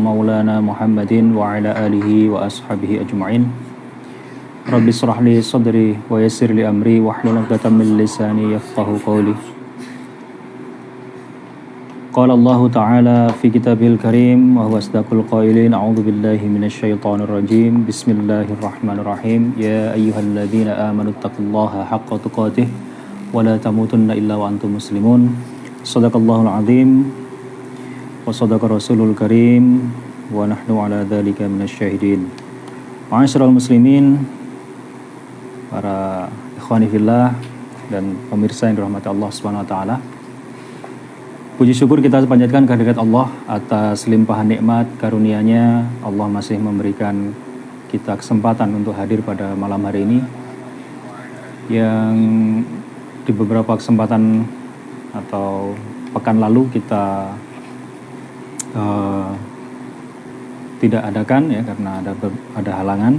ومولانا محمد وعلى آله وأصحابه أجمعين رب اشرح لي صدري ويسر لي أمري واحلل عقدة من لساني يفقهوا قولي قال الله تعالى في كتابه الكريم وهو أصدق القائلين أعوذ بالله من الشيطان الرجيم بسم الله الرحمن الرحيم يا أيها الذين آمنوا اتقوا الله حق تقاته ولا تموتن إلا وأنتم مسلمون صدق الله العظيم وصدق رسول الكريم ونحن على ذلك من الشاهدين Ma'asyiral muslimin, para ikhwani fillah dan pemirsa yang dirahmati Allah Subhanahu wa taala. Puji syukur kita panjatkan kehadirat Allah atas limpahan nikmat karunia-Nya. Allah masih memberikan kita kesempatan untuk hadir pada malam hari ini, yang di beberapa kesempatan atau pekan lalu kita tidak adakan ya karena ada halangan.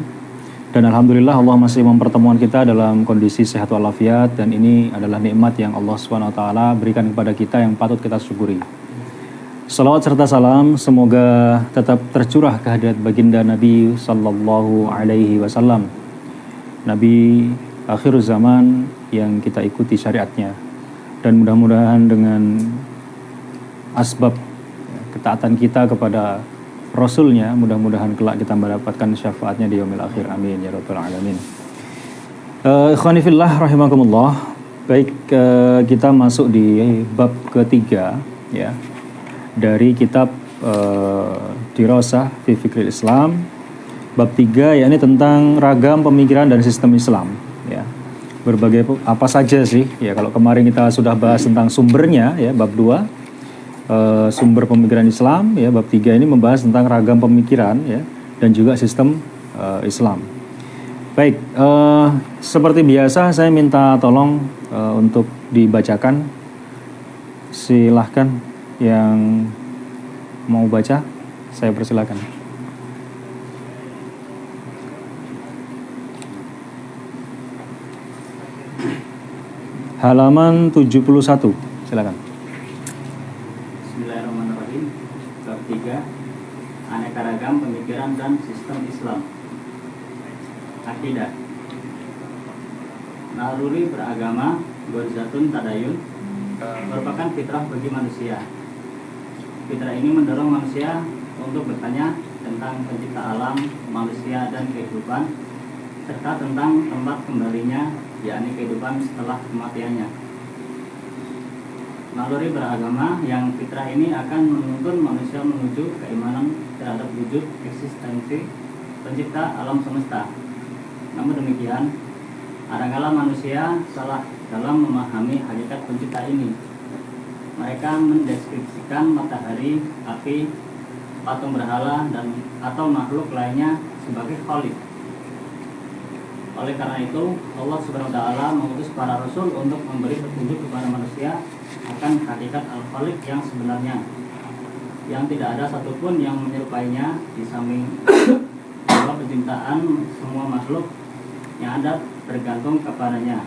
Dan alhamdulillah Allah masih mempertemukan kita dalam kondisi sehat walafiat, dan ini adalah nikmat yang Allah Subhanahu wa taala berikan kepada kita yang patut kita syukuri. Salawat serta salam semoga tetap tercurah kehadirat baginda Nabi sallallahu alaihi wasallam, Nabi akhir zaman yang kita ikuti syariatnya, dan mudah-mudahan dengan asbab ketaatan kita kepada Rasulnya, mudah-mudahan kelak kita mendapatkan syafaatnya di yaumil akhir. Amin ya rabbal alamin. Ikhwani fillah rahimakumullah. Baik, kita masuk di bab ketiga ya dari kitab Dirasah fi Fiqhil Islam. Bab 3 yakni tentang ragam pemikiran dan sistem Islam ya. Berbagai apa saja sih ya, kalau kemarin kita sudah bahas tentang sumbernya ya, bab 2 sumber pemikiran Islam ya, bab 3 ini membahas tentang ragam pemikiran ya dan juga sistem Islam. Baik, seperti biasa saya minta tolong untuk dibacakan. Silahkan yang mau baca, saya persilakan. Halaman 71, silakan. Bismillahirrahmanirrahim. Bab 3, aneka ragam pemikiran dan sistem Islam. Akidah. Naluri beragama, gorizatun tadayun, merupakan fitrah bagi manusia. Fitrah ini mendorong manusia untuk bertanya tentang pencipta alam, manusia dan kehidupan, serta tentang tempat kembalinya, yakni kehidupan setelah kematiannya. Naluri beragama yang fitrah ini akan menuntun manusia menuju keimanan terhadap wujud eksistensi pencipta alam semesta. Namun demikian, kadangkala manusia salah dalam memahami hakikat pencipta ini. Mereka mendeskripsikan matahari, api, patung berhala dan atau makhluk lainnya sebagai khalik. Oleh karena itu, Allah Subhanahu wa taala mengutus para rasul untuk memberi petunjuk kepada manusia akan hakikat al-khaliq yang sebenarnya, yang tidak ada satupun yang menyerupainya di samping bahwa penciptaan semua makhluk yang ada bergantung kepadanya.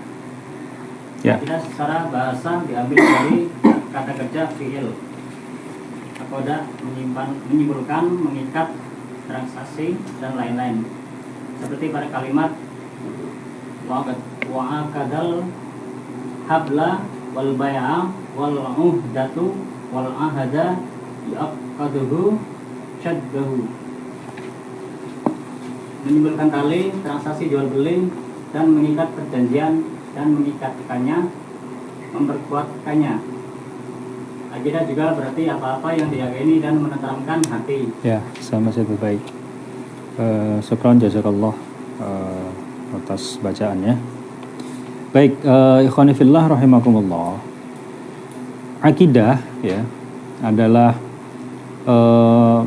Ya. Tidak secara bahasa diambil dari kata kerja fi'il. Akoda menyimpulkan, mengikat, transaksi dan lain-lain. Seperti pada kalimat wa'akadal habla wal bay'a wal uhdatu wal ahada yaqaduhu syaddahu. Menimbulkan tali, transaksi jual beli, dan mengikat perjanjian dan mengikatkannya, memperkuatkannya. Akidah juga berarti apa-apa yang diyakini dan menenteramkan hati. Ya, sama saja baik. Syukran jazakallah atas bacaannya. Baik, ikhwani fillah rahimakumullah. Akidah ya adalah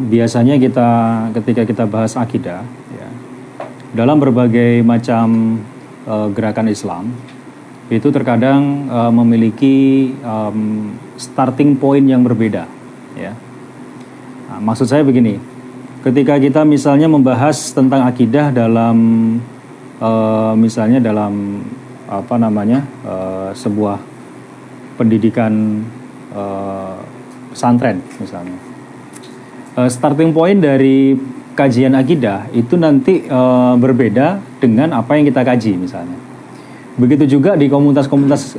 biasanya ketika kita bahas akidah ya, dalam berbagai macam gerakan Islam itu terkadang memiliki starting point yang berbeda ya. Nah, maksud saya begini, ketika kita misalnya membahas tentang akidah dalam misalnya dalam sebuah pendidikan pesantren misalnya, starting point dari kajian akidah itu nanti berbeda dengan apa yang kita kaji misalnya. Begitu juga di komunitas-komunitas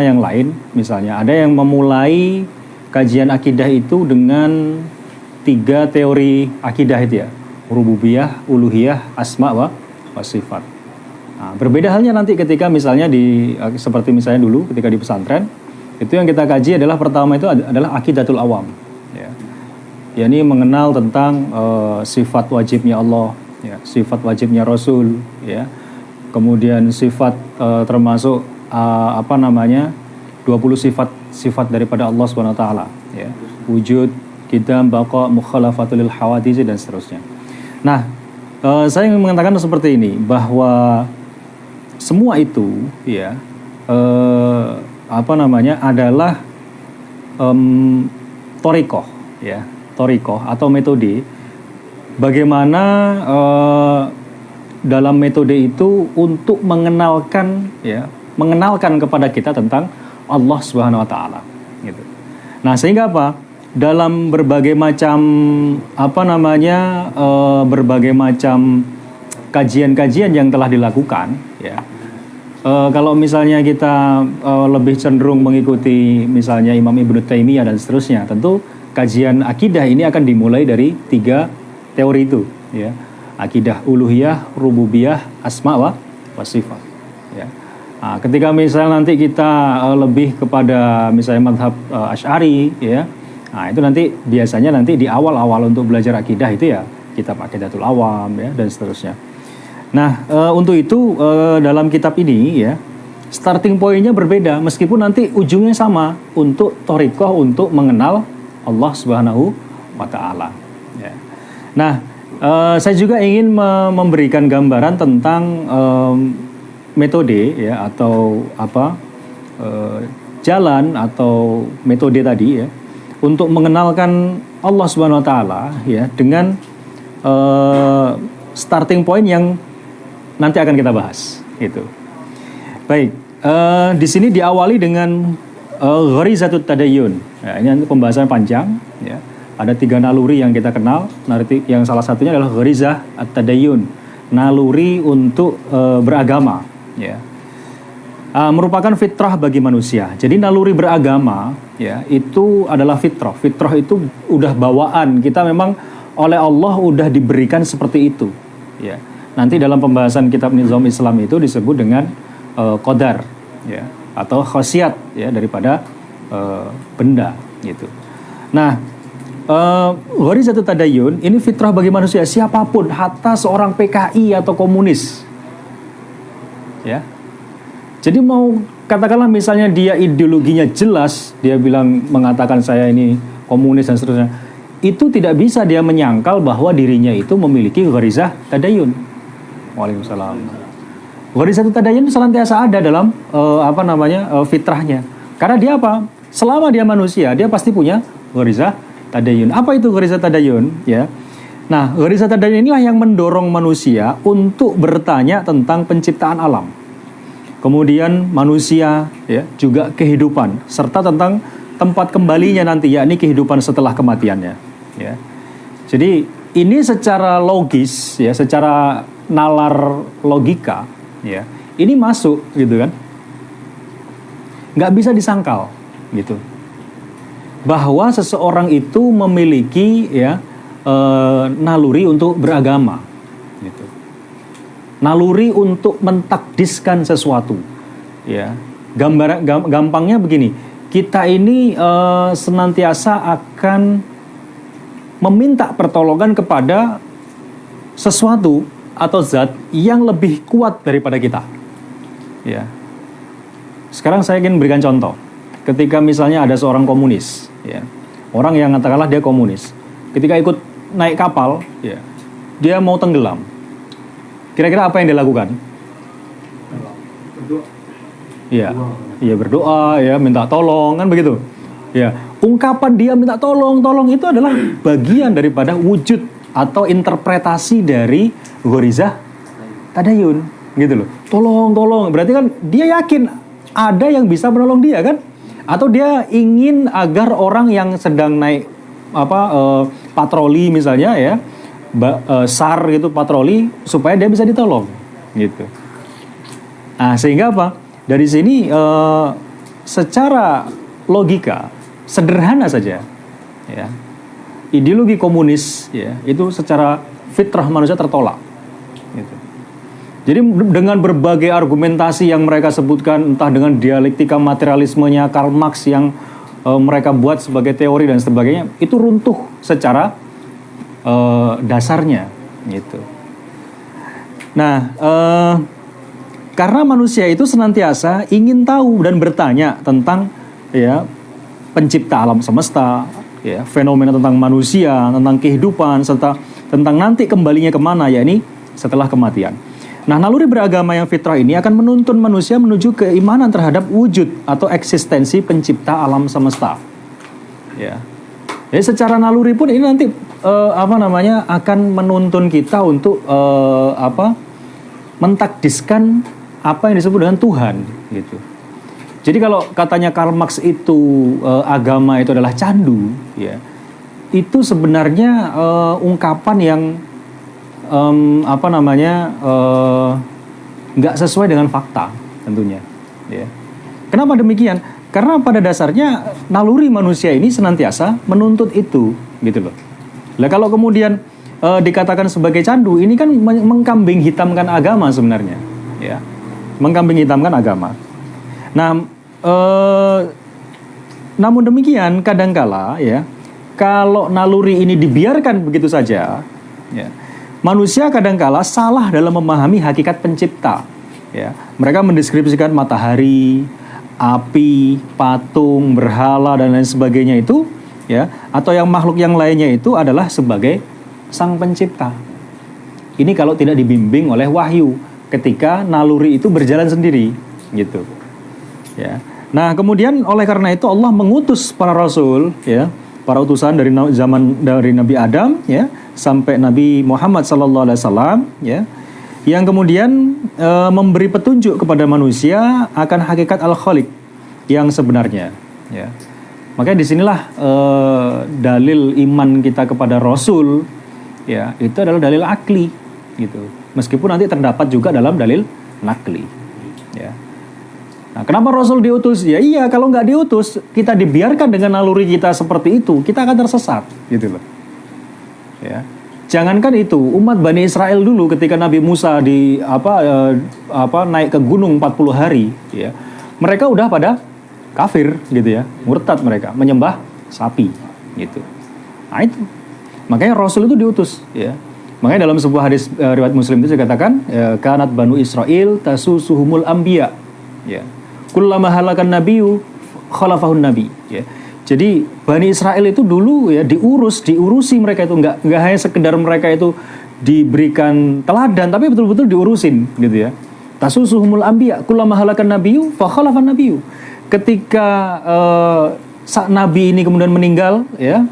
yang lain, misalnya ada yang memulai kajian akidah itu dengan 3 teori akidah itu ya, rububiyah, uluhiyah, asma wa sifat. Nah, berbeda halnya nanti ketika misalnya seperti misalnya dulu ketika di pesantren, itu yang kita kaji adalah pertama itu adalah akidatul awam, ya. Yakni mengenal tentang sifat wajibnya Allah, ya, sifat wajibnya Rasul, ya. Kemudian sifat termasuk 20 sifat daripada Allah Subhanahu wa taala, ya. Wujud, qidam, baqa, mukhalafatul lil hawadits dan seterusnya. Nah, saya ingin mengatakan seperti ini bahwa semua itu ya adalah thoriqah, ya, thoriqah atau metode bagaimana dalam metode itu untuk mengenalkan kepada kita tentang Allah Subhanahu wa taala gitu. Nah, sehingga apa? Dalam berbagai macam berbagai macam kajian-kajian yang telah dilakukan ya. Kalau misalnya kita lebih cenderung mengikuti misalnya Imam Ibnu Taimiyah dan seterusnya, tentu kajian akidah ini akan dimulai dari 3 teori itu ya. Akidah uluhiyah, rububiyah, asma wa sifat ya. Nah, ketika misalnya nanti kita lebih kepada misalnya mazhab Asy'ari ya. Nah, itu nanti biasanya nanti di awal-awal untuk belajar akidah itu ya kitab Aqidatul Awam ya dan seterusnya. Nah, untuk itu dalam kitab ini ya starting point-nya berbeda meskipun nanti ujungnya sama untuk thoriqah untuk mengenal Allah Subhanahu wa taala ya. Nah, saya juga ingin memberikan gambaran tentang metode ya atau jalan atau metode tadi ya untuk mengenalkan Allah Subhanahu wa taala ya dengan starting point yang nanti akan kita bahas itu. Baik, di sini diawali dengan gharizatut tadayyun. Ya, ini pembahasan panjang ya. Ada 3 naluri yang kita kenal. Yang salah satunya adalah gharizah at-tadayyun, naluri untuk beragama ya. Merupakan fitrah bagi manusia. Jadi naluri beragama ya itu adalah fitrah. Fitrah itu udah bawaan kita, memang oleh Allah udah diberikan seperti itu ya. Nanti dalam pembahasan kitab Nizam Islam itu disebut dengan qadar ya atau khasiat ya daripada benda gitu. Nah, gharizatut tadayyun ini fitrah bagi manusia siapapun, hatta seorang PKI atau komunis ya. Jadi mau katakanlah misalnya dia ideologinya jelas, dia bilang mengatakan saya ini komunis dan seterusnya, itu tidak bisa dia menyangkal bahwa dirinya itu memiliki gharizah tadayyun. Waalaikumsalam. Gharizah tadayyun senantiasa ada dalam fitrahnya. Karena dia apa? Selama dia manusia, dia pasti punya gharizah tadayyun. Apa itu gharizah tadayyun? Ya. Nah, gharizah tadayyun inilah yang mendorong manusia untuk bertanya tentang penciptaan alam. Kemudian manusia ya, juga kehidupan serta tentang tempat kembalinya nanti, yakni kehidupan setelah kematiannya ya. Jadi ini secara logis ya, secara nalar logika ya, ini masuk gitu kan. Nggak bisa disangkal gitu. Bahwa seseorang itu memiliki ya naluri untuk beragama gitu. Naluri untuk mentakdiskan sesuatu ya. Gampangnya begini, kita ini senantiasa akan meminta pertolongan kepada sesuatu atau zat yang lebih kuat daripada kita ya. Sekarang saya ingin berikan contoh. Ketika misalnya ada seorang komunis ya, orang yang katakanlah dia komunis, ketika ikut naik kapal ya, dia mau tenggelam, kira-kira apa yang dia lakukan? Iya, berdoa ya, minta tolong kan begitu. Ya, ungkapan dia minta tolong itu adalah bagian daripada wujud atau interpretasi dari gharizah tadayyun gitu loh. Tolong, berarti kan dia yakin ada yang bisa menolong dia kan? Atau dia ingin agar orang yang sedang naik patroli misalnya ya, SAR gitu patroli supaya dia bisa ditolong gitu. Nah, sehingga apa? Dari sini secara logika sederhana saja ya. Ideologi komunis ya, itu secara fitrah manusia tertolak gitu. Jadi dengan berbagai argumentasi yang mereka sebutkan, entah dengan dialektika materialismenya Karl Marx yang mereka buat sebagai teori dan sebagainya, itu runtuh secara dasarnya gitu. Nah, karena manusia itu senantiasa ingin tahu dan bertanya tentang ya pencipta alam semesta, ya fenomena tentang manusia, tentang kehidupan, serta tentang nanti kembalinya kemana, yakni setelah kematian. Nah, naluri beragama yang fitrah ini akan menuntun manusia menuju keimanan terhadap wujud atau eksistensi pencipta alam semesta. Ya. Jadi secara naluri pun ini nanti akan menuntun kita untuk mentakdiskan apa yang disebut dengan Tuhan gitu. Jadi kalau katanya Karl Marx itu agama itu adalah candu, ya, itu sebenarnya ungkapan yang nggak sesuai dengan fakta tentunya. Ya. Kenapa demikian? Karena pada dasarnya naluri manusia ini senantiasa menuntut itu, gitu loh. Nah kalau kemudian dikatakan sebagai candu, ini kan mengkambing hitamkan agama sebenarnya, ya, mengkambing hitamkan agama. Nah, namun demikian kadangkala ya, kalau naluri ini dibiarkan begitu saja, ya, manusia kadangkala salah dalam memahami hakikat pencipta. Ya, mereka mendeskripsikan matahari, api, patung, berhala dan lain sebagainya itu, ya, atau yang makhluk yang lainnya itu adalah sebagai sang pencipta. Ini kalau tidak dibimbing oleh wahyu, ketika naluri itu berjalan sendiri, gitu. Ya. Nah, kemudian oleh karena itu Allah mengutus para rasul, ya, para utusan dari Nabi Adam, ya, sampai Nabi Muhammad SAW, ya, yang kemudian memberi petunjuk kepada manusia akan hakikat al-Khaliq yang sebenarnya, ya. Makanya disinilah dalil iman kita kepada Rasul, ya, itu adalah dalil akli, gitu. Meskipun nanti terdapat juga dalam dalil nakli, ya. Nah, kenapa Rasul diutus? Ya iya, kalau nggak diutus, kita dibiarkan dengan naluri kita seperti itu, kita akan tersesat, gitu loh. Ya. Jangankan itu, umat Bani Israel dulu ketika Nabi Musa naik ke gunung 40 hari, ya. Mereka udah pada kafir gitu ya, murtad mereka, menyembah sapi gitu. Nah itu. Makanya Rasul itu diutus, ya. Makanya dalam sebuah hadis riwayat Muslim itu dikatakan, kanat Banu Israil tasusuhumul anbiya, ya. Kullama halakan nabiyyu khalafahun nabi, ya. Jadi Bani Israel itu dulu ya diurusi mereka itu nggak hanya sekedar mereka itu diberikan teladan, tapi betul-betul diurusin gitu ya. Tasusuhumul anbiya kullama halakan nabiyyu fa khalafan nabiyyu. Ketika nabi ini kemudian meninggal, ya,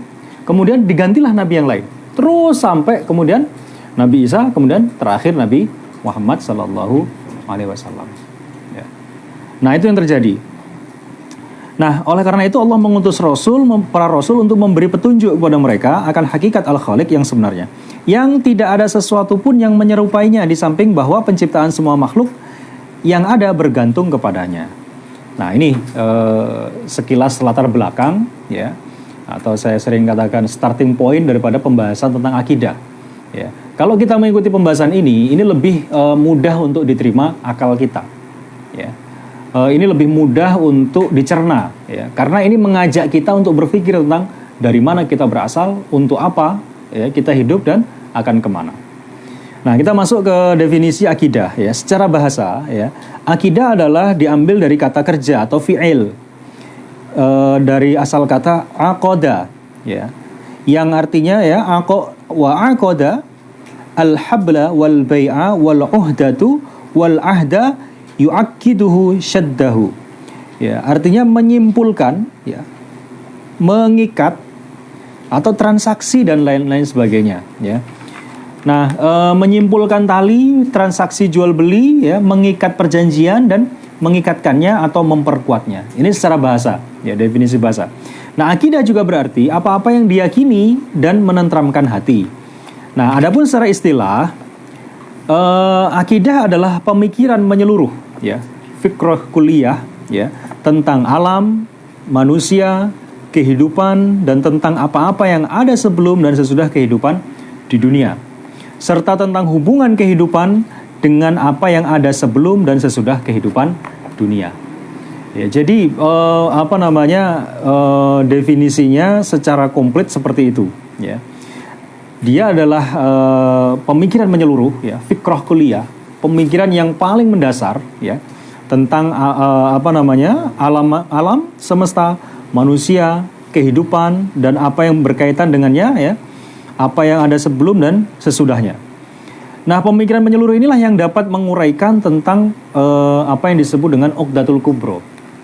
kemudian digantilah nabi yang lain. Terus sampai kemudian Nabi Isa, kemudian terakhir Nabi Muhammad sallallahu alaihi wasallam. Ya. Nah, itu yang terjadi. Nah, oleh karena itu Allah mengutus para rasul untuk memberi petunjuk kepada mereka akan hakikat al-Khaliq yang sebenarnya. Yang tidak ada sesuatu pun yang menyerupainya di samping bahwa penciptaan semua makhluk yang ada bergantung kepadanya. Nah, ini sekilas latar belakang, ya, atau saya sering katakan starting point daripada pembahasan tentang akidah. Ya. Kalau kita mengikuti pembahasan ini lebih mudah untuk diterima akal kita. Ya. Ini lebih mudah untuk dicerna, ya, karena ini mengajak kita untuk berpikir tentang dari mana kita berasal, untuk apa, ya, kita hidup dan akan kemana. Nah, kita masuk ke definisi akidah, ya. Secara bahasa, ya, akidah adalah diambil dari kata kerja atau fi'il, dari asal kata aqoda, ya, yang artinya ya aqoda al-habla wal bai'a wal uhdatu wal ahda yu'akkiduhu syaddahu, ya, artinya menyimpulkan, ya, mengikat atau transaksi dan lain-lain sebagainya, ya. Nah, menyimpulkan tali transaksi jual beli, ya, mengikat perjanjian dan mengikatkannya atau memperkuatnya. Ini secara bahasa, ya, definisi bahasa. Nah, akidah juga berarti apa-apa yang diyakini dan menenteramkan hati. Nah, adapun secara istilah, akidah adalah pemikiran menyeluruh, ya, fikrah kuliah, ya, tentang alam, manusia, kehidupan, dan tentang apa-apa yang ada sebelum dan sesudah kehidupan di dunia, serta tentang hubungan kehidupan dengan apa yang ada sebelum dan sesudah kehidupan dunia. Ya, jadi definisinya secara komplit seperti itu. Ya, dia adalah pemikiran menyeluruh, ya, fikrah kuliah, pemikiran yang paling mendasar, ya, tentang alam semesta, manusia, kehidupan, dan apa yang berkaitan dengannya, ya, apa yang ada sebelum dan sesudahnya. Nah, pemikiran menyeluruh inilah yang dapat menguraikan tentang apa yang disebut dengan Uqdatul Kubro.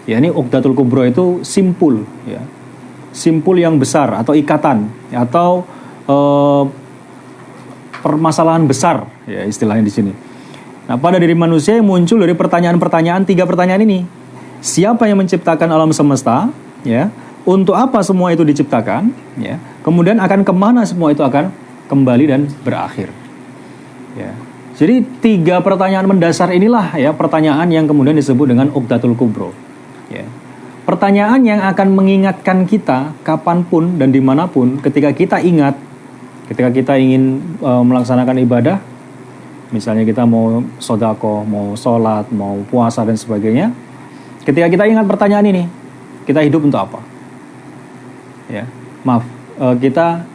Ya, ini Uqdatul Kubro itu simpul, ya, simpul yang besar atau ikatan, ya, atau permasalahan besar, ya, istilahnya di sini. Nah, pada diri manusia yang muncul dari pertanyaan-pertanyaan, 3 pertanyaan ini. Siapa yang menciptakan alam semesta? Ya, untuk apa semua itu diciptakan? Ya, kemudian akan kemana semua itu akan kembali dan berakhir? Ya, jadi 3 pertanyaan mendasar inilah, ya, pertanyaan yang kemudian disebut dengan Uqdatul Kubro. Ya, pertanyaan yang akan mengingatkan kita kapanpun dan dimanapun ketika kita ingat, ketika kita ingin melaksanakan ibadah, misalnya kita mau sodako, mau sholat, mau puasa dan sebagainya. Ketika kita ingat pertanyaan ini, kita hidup untuk apa? Ya, kita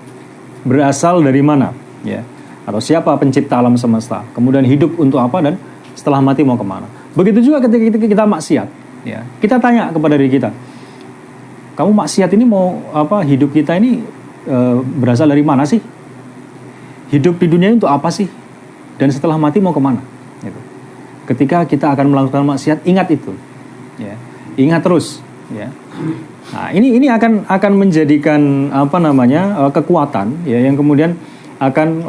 berasal dari mana? Ya, atau siapa pencipta alam semesta? Kemudian hidup untuk apa dan setelah mati mau kemana? Begitu juga ketika kita maksiat. Ya, kita tanya kepada diri kita, kamu maksiat ini mau apa? Hidup kita ini berasal dari mana sih? Hidup di dunia ini untuk apa sih? Dan setelah mati mau kemana? Gitu. Ketika kita akan melakukan maksiat, ingat itu, ya, ingat terus, ya. Nah, ini akan menjadikan kekuatan, ya, yang kemudian akan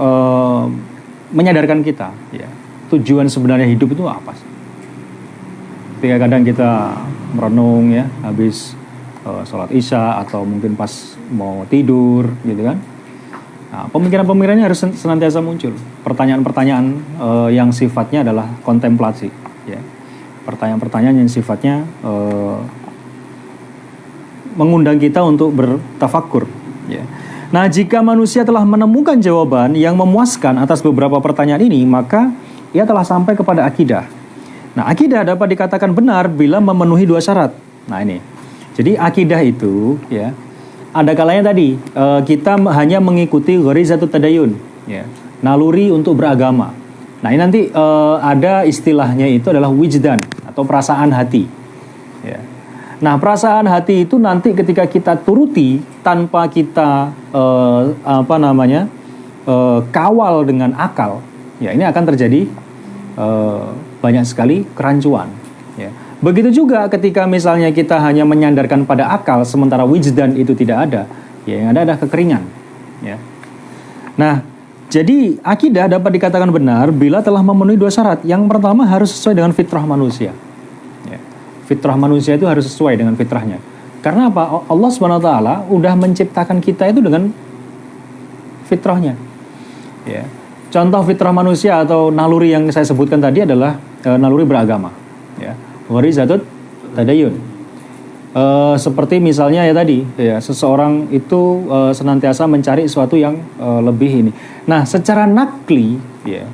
menyadarkan kita, ya, tujuan sebenarnya hidup itu apa sih? Ketika kadang kita merenung, ya, habis sholat isya atau mungkin pas mau tidur, gitu kan? Nah, pemikiran-pemikirannya harus senantiasa muncul. Pertanyaan-pertanyaan yang sifatnya adalah kontemplasi, ya. Pertanyaan-pertanyaan yang sifatnya mengundang kita untuk bertafakur, ya. Nah, jika manusia telah menemukan jawaban yang memuaskan atas beberapa pertanyaan ini, maka ia telah sampai kepada akidah. Nah, akidah dapat dikatakan benar bila memenuhi 2 syarat. Nah, ini. Jadi akidah itu, ya, ada kalanya tadi kita hanya mengikuti gharizatut tadayun, ya, naluri untuk beragama. Nah, ini nanti ada istilahnya itu adalah wijdan atau perasaan hati, ya. Nah, perasaan hati itu nanti ketika kita turuti tanpa kita kawal dengan akal, ya, ini akan terjadi banyak sekali kerancuan, ya. Begitu juga ketika misalnya kita hanya menyandarkan pada akal sementara wijdan itu tidak ada, ya, yang ada kekeringan, ya. Nah, jadi akidah dapat dikatakan benar bila telah memenuhi 2 syarat. Yang pertama harus sesuai dengan fitrah manusia. Ya. Fitrah manusia itu harus sesuai dengan fitrahnya. Karena apa? Allah SWT udah menciptakan kita itu dengan fitrahnya. Ya. Contoh fitrah manusia atau naluri yang saya sebutkan tadi adalah naluri beragama. Ya. Gharizatut tadayun. Seperti misalnya ya tadi, ya, seseorang itu senantiasa mencari sesuatu yang lebih ini. Nah, secara nakli, ya,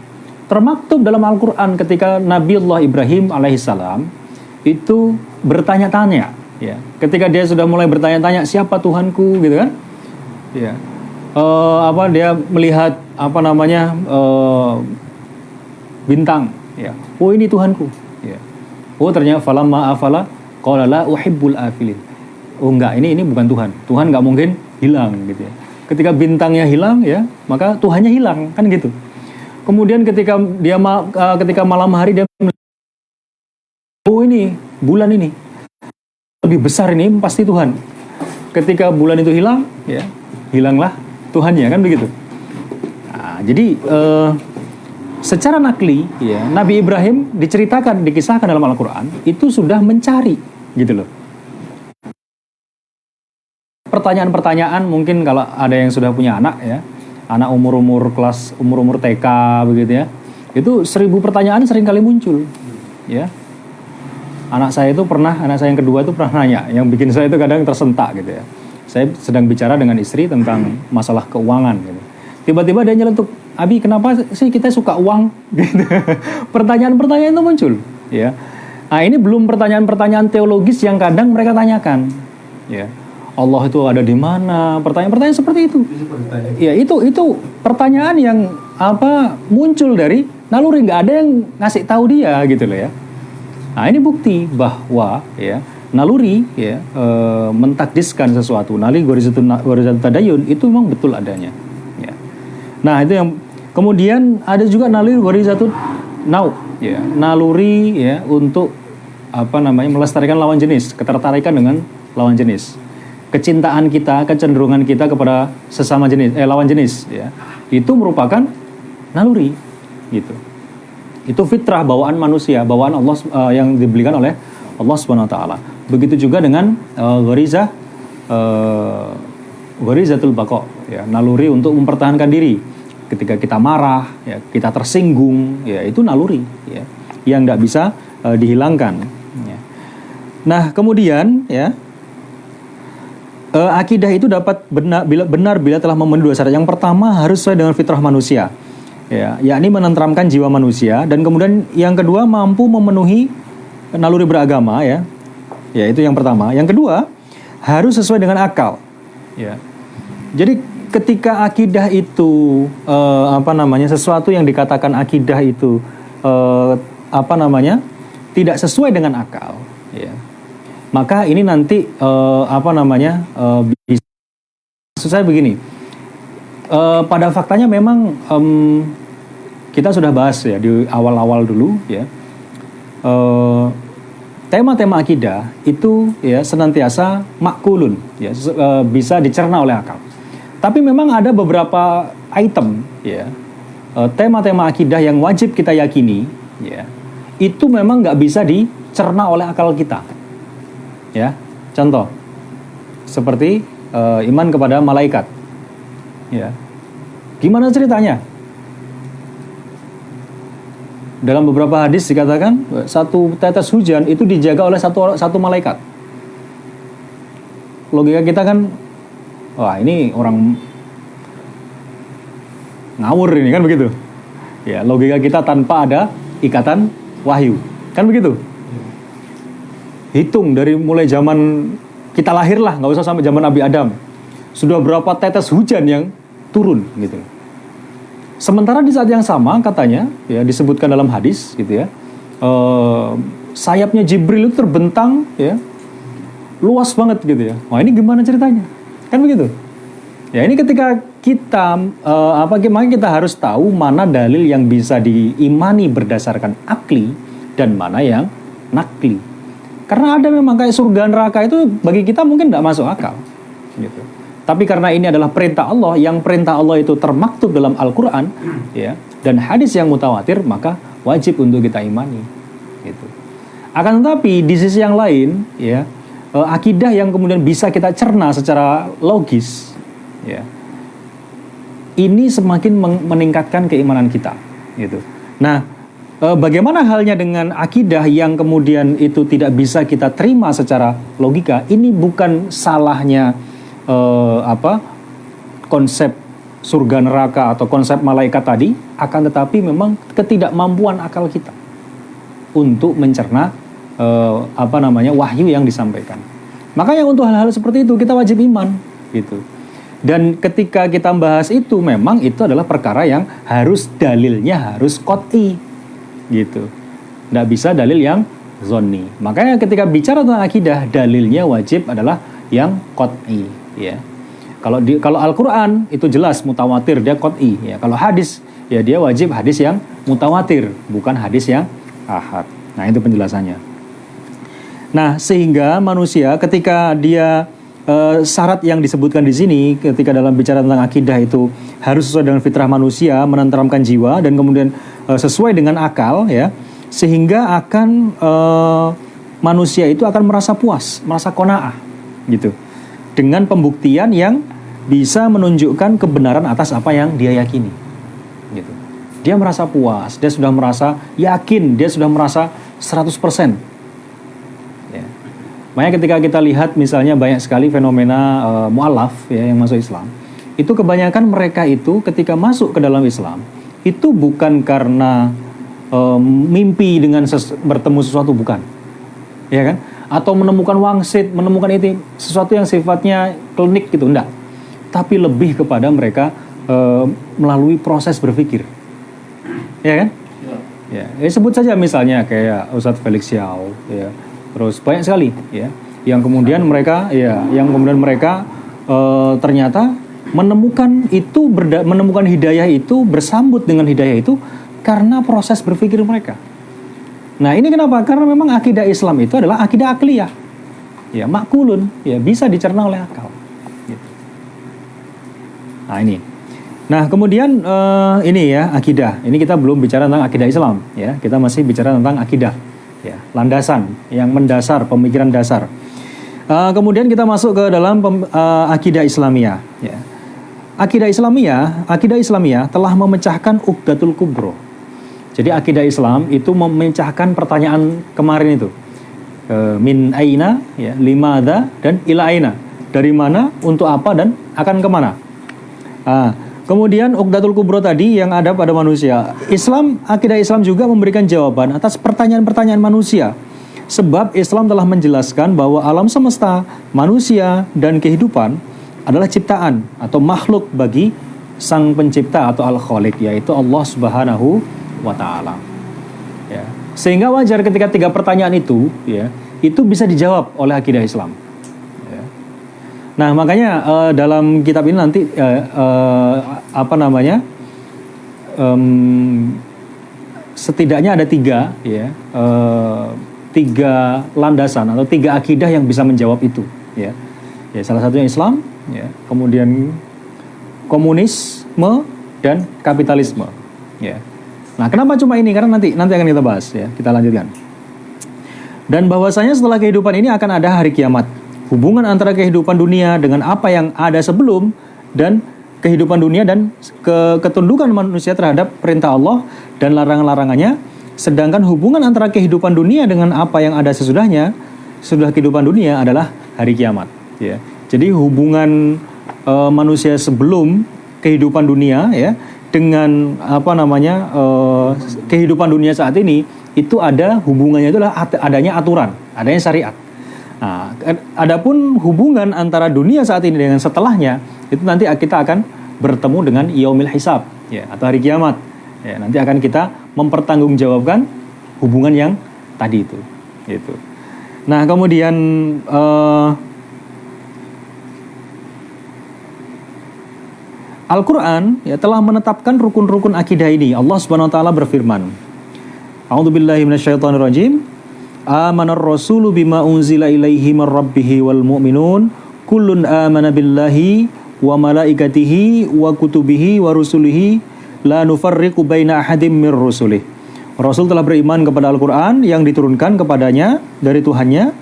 termaktub dalam Al-Quran ketika Nabiullah Ibrahim alaihissalam itu bertanya-tanya, ya, ketika dia sudah mulai bertanya-tanya siapa Tuhanku, gitu kan, ya, dia melihat bintang, ya, oh ini Tuhanku, ya. Oh ternyata falamma afala qala la uhibbul afilin. Oh enggak, ini bukan Tuhan. Tuhan enggak mungkin hilang, gitu ya. Ketika bintangnya hilang, ya, maka Tuhannya hilang, kan gitu. Kemudian ketika malam hari dia, oh ini bulan ini lebih besar, ini pasti Tuhan. Ketika bulan itu hilang, ya, hilanglah Tuhannya, kan begitu. Nah, jadi secara nakli, ya, Nabi Ibrahim dikisahkan dalam Al-Quran itu sudah mencari, gitu loh. Pertanyaan-pertanyaan mungkin kalau ada yang sudah punya anak, ya, anak umur TK begitu ya, itu 1000 pertanyaan sering kali muncul, ya. Anak saya yang kedua itu pernah nanya, yang bikin saya itu kadang tersentak gitu ya. Saya sedang bicara dengan istri tentang masalah keuangan gitu. Tiba-tiba dia nyeletuk, "Abi, kenapa sih kita suka uang?" Gitu. Pertanyaan-pertanyaan itu muncul, ya. Nah, ini belum pertanyaan-pertanyaan teologis yang kadang mereka tanyakan, ya. Allah itu ada di mana? Pertanyaan-pertanyaan seperti itu. Ya, itu pertanyaan yang muncul dari naluri, nggak ada yang ngasih tahu dia gitu loh ya. Nah, ini bukti bahwa ya naluri ya mentakdiskan sesuatu, naluri ghorizatun tadayun itu memang betul adanya. Ya. Nah, itu yang kemudian ada juga naluri ghorizatun ya, naluri ya untuk melestarikan lawan jenis, ketertarikan dengan lawan jenis. Kecintaan kita, kecenderungan kita kepada sesama jenis, lawan jenis ya. Itu merupakan naluri gitu. Itu fitrah, bawaan manusia, bawaan Allah yang diberikan oleh Allah Subhanahu wa taala. Begitu juga dengan ghorizatul baqa, ya, naluri untuk mempertahankan diri. Ketika kita marah, ya, kita tersinggung, ya, itu naluri, ya, yang tidak bisa dihilangkan. Ya. Nah, kemudian, ya, akidah itu dapat benar bila telah memenuhi 2 syarat. Yang pertama harus sesuai dengan fitrah manusia, ya, yakni menenteramkan jiwa manusia, dan kemudian yang kedua mampu memenuhi naluri beragama, ya. Ya, itu yang pertama. Yang kedua harus sesuai dengan akal, ya. Jadi ketika akidah itu sesuatu yang dikatakan akidah itu tidak sesuai dengan akal, ya, maka ini nanti maksud saya begini, pada faktanya memang kita sudah bahas ya di awal-awal dulu ya, tema-tema akidah itu ya senantiasa makulun, ya, bisa dicerna oleh akal. Tapi memang ada beberapa item ya, tema-tema akidah yang wajib kita yakini, ya, itu memang nggak bisa dicerna oleh akal kita. Ya, contoh seperti iman kepada malaikat. Ya, gimana ceritanya? Dalam beberapa hadis dikatakan 1 tetes hujan itu dijaga oleh satu malaikat. Logika kita kan, wah ini orang ngawur ini kan begitu. Ya, logika kita tanpa ada ikatan wahyu, kan begitu. Hitung dari mulai zaman kita lahir lah, nggak usah sampai zaman Nabi Adam, sudah berapa tetes hujan yang turun gitu. Sementara di saat yang sama katanya, ya disebutkan dalam hadis gitu ya, sayapnya Jibril itu terbentang ya, luas banget gitu ya. Wah, ini gimana ceritanya? Kan begitu. Ya, ini ketika kita makanya kita harus tahu mana dalil yang bisa diimani berdasarkan akli dan mana yang nakli. Karena ada memang kayak surga neraka itu bagi kita mungkin tidak masuk akal gitu. Tapi karena ini adalah perintah Allah, yang perintah Allah itu termaktub dalam Al-Quran, ya, dan hadis yang mutawatir, maka wajib untuk kita imani gitu. Akan tetapi di sisi yang lain, ya, akidah yang kemudian bisa kita cerna secara logis, ya, ini semakin meningkatkan keimanan kita gitu. Nah, bagaimana halnya dengan akidah yang kemudian itu tidak bisa kita terima secara logika? Ini bukan salahnya konsep surga neraka atau konsep malaikat tadi, akan tetapi memang ketidakmampuan akal kita untuk mencerna wahyu yang disampaikan. Makanya untuk hal-hal seperti itu kita wajib iman gitu. Dan ketika kita bahas itu, memang itu adalah perkara yang harus dalilnya harus qat'i gitu. Nggak bisa dalil yang zonni. Makanya ketika bicara tentang akidah, dalilnya wajib adalah yang qat'i, ya. Kalau Al-Qur'an itu jelas mutawatir, dia qat'i, ya. Kalau hadis, ya dia wajib hadis yang mutawatir, bukan hadis yang ahad. Nah, itu penjelasannya. Nah, sehingga manusia ketika dia syarat yang disebutkan di sini ketika dalam bicara tentang akidah itu harus sesuai dengan fitrah manusia, menenteramkan jiwa dan kemudian sesuai dengan akal ya, sehingga akan manusia itu akan merasa puas, merasa qanaah gitu. Dengan pembuktian yang bisa menunjukkan kebenaran atas apa yang dia yakini. Gitu. Dia merasa puas, dia sudah merasa yakin, dia sudah merasa 100%. Makanya ketika kita lihat misalnya banyak sekali fenomena mu'alaf ya, yang masuk Islam, itu kebanyakan mereka itu ketika masuk ke dalam Islam itu bukan karena mimpi dengan bertemu sesuatu, bukan, ya kan? Atau menemukan wangsit, menemukan itu sesuatu yang sifatnya klinik gitu, enggak. Tapi lebih kepada mereka melalui proses berpikir, ya kan? Ya, sebut saja misalnya kayak Ustadz Felix Xiao, ya. Terus banyak sekali ya yang kemudian mereka ternyata menemukan hidayah itu, bersambut dengan hidayah itu karena proses berpikir mereka. Nah, ini kenapa? Karena memang akidah Islam itu adalah akidah akliyah. Ya, makulun, ya bisa dicerna oleh akal. Gitu. Nah, ini. Nah, kemudian ini ya akidah. Ini kita belum bicara tentang akidah Islam ya. Kita masih bicara tentang akidah. Ya, landasan yang mendasar, pemikiran dasar. Kemudian kita masuk ke dalam akidah Islamiyah. Ya. Akidah Islamiyah telah memecahkan uqdatul kubro. Jadi akidah Islam itu memecahkan pertanyaan kemarin itu, min aina, ya, limadha dan ila aina. Dari mana, untuk apa dan akan kemana. Kemudian uqdatul kubro tadi yang ada pada manusia. Akidah Islam juga memberikan jawaban atas pertanyaan-pertanyaan manusia. Sebab Islam telah menjelaskan bahwa alam semesta, manusia, dan kehidupan adalah ciptaan atau makhluk bagi sang pencipta atau al-khaliq, yaitu Allah Subhanahu wa ta'ala. Ya. Sehingga wajar ketika 3 pertanyaan itu, ya, itu bisa dijawab oleh akidah Islam. Nah, makanya dalam kitab ini nanti setidaknya ada 3 ya, 3 landasan atau 3 akidah yang bisa menjawab itu. Ya, salah satunya Islam, ya, kemudian komunisme dan kapitalisme. Ya. Nah, kenapa cuma ini? Karena nanti akan kita bahas. Ya, kita lanjutkan. Dan bahwasanya setelah kehidupan ini akan ada hari kiamat. Hubungan antara kehidupan dunia dengan apa yang ada sebelum dan kehidupan dunia dan ketundukan manusia terhadap perintah Allah dan larangan-larangannya. Sedangkan hubungan antara kehidupan dunia dengan apa yang ada sesudahnya, sesudah kehidupan dunia adalah hari kiamat. Ya. Jadi hubungan manusia sebelum kehidupan dunia ya dengan kehidupan dunia saat ini itu ada hubungannya, itu adalah adanya aturan, adanya syariat. Nah, adapun hubungan antara dunia saat ini dengan setelahnya itu nanti kita akan bertemu dengan yaumil hisab ya, atau hari kiamat. Ya, nanti akan kita mempertanggungjawabkan hubungan yang tadi itu. Gitu. Nah, kemudian Al-Quran ya, telah menetapkan rukun-rukun akidah ini. Allah Subhanahu wa taala berfirman, A'udzubillahi minasyaitonirrajim. Amanar rasulu bima unzila ilaihi mir rabbih wal mu'minun kullun amana billahi wa malaikatihi wa kutubihi wa rusulihi la nufarriqu baina ahadim mir rusulih. Rasul telah beriman kepada Al-Quran yang diturunkan kepadanya dari Tuhannya.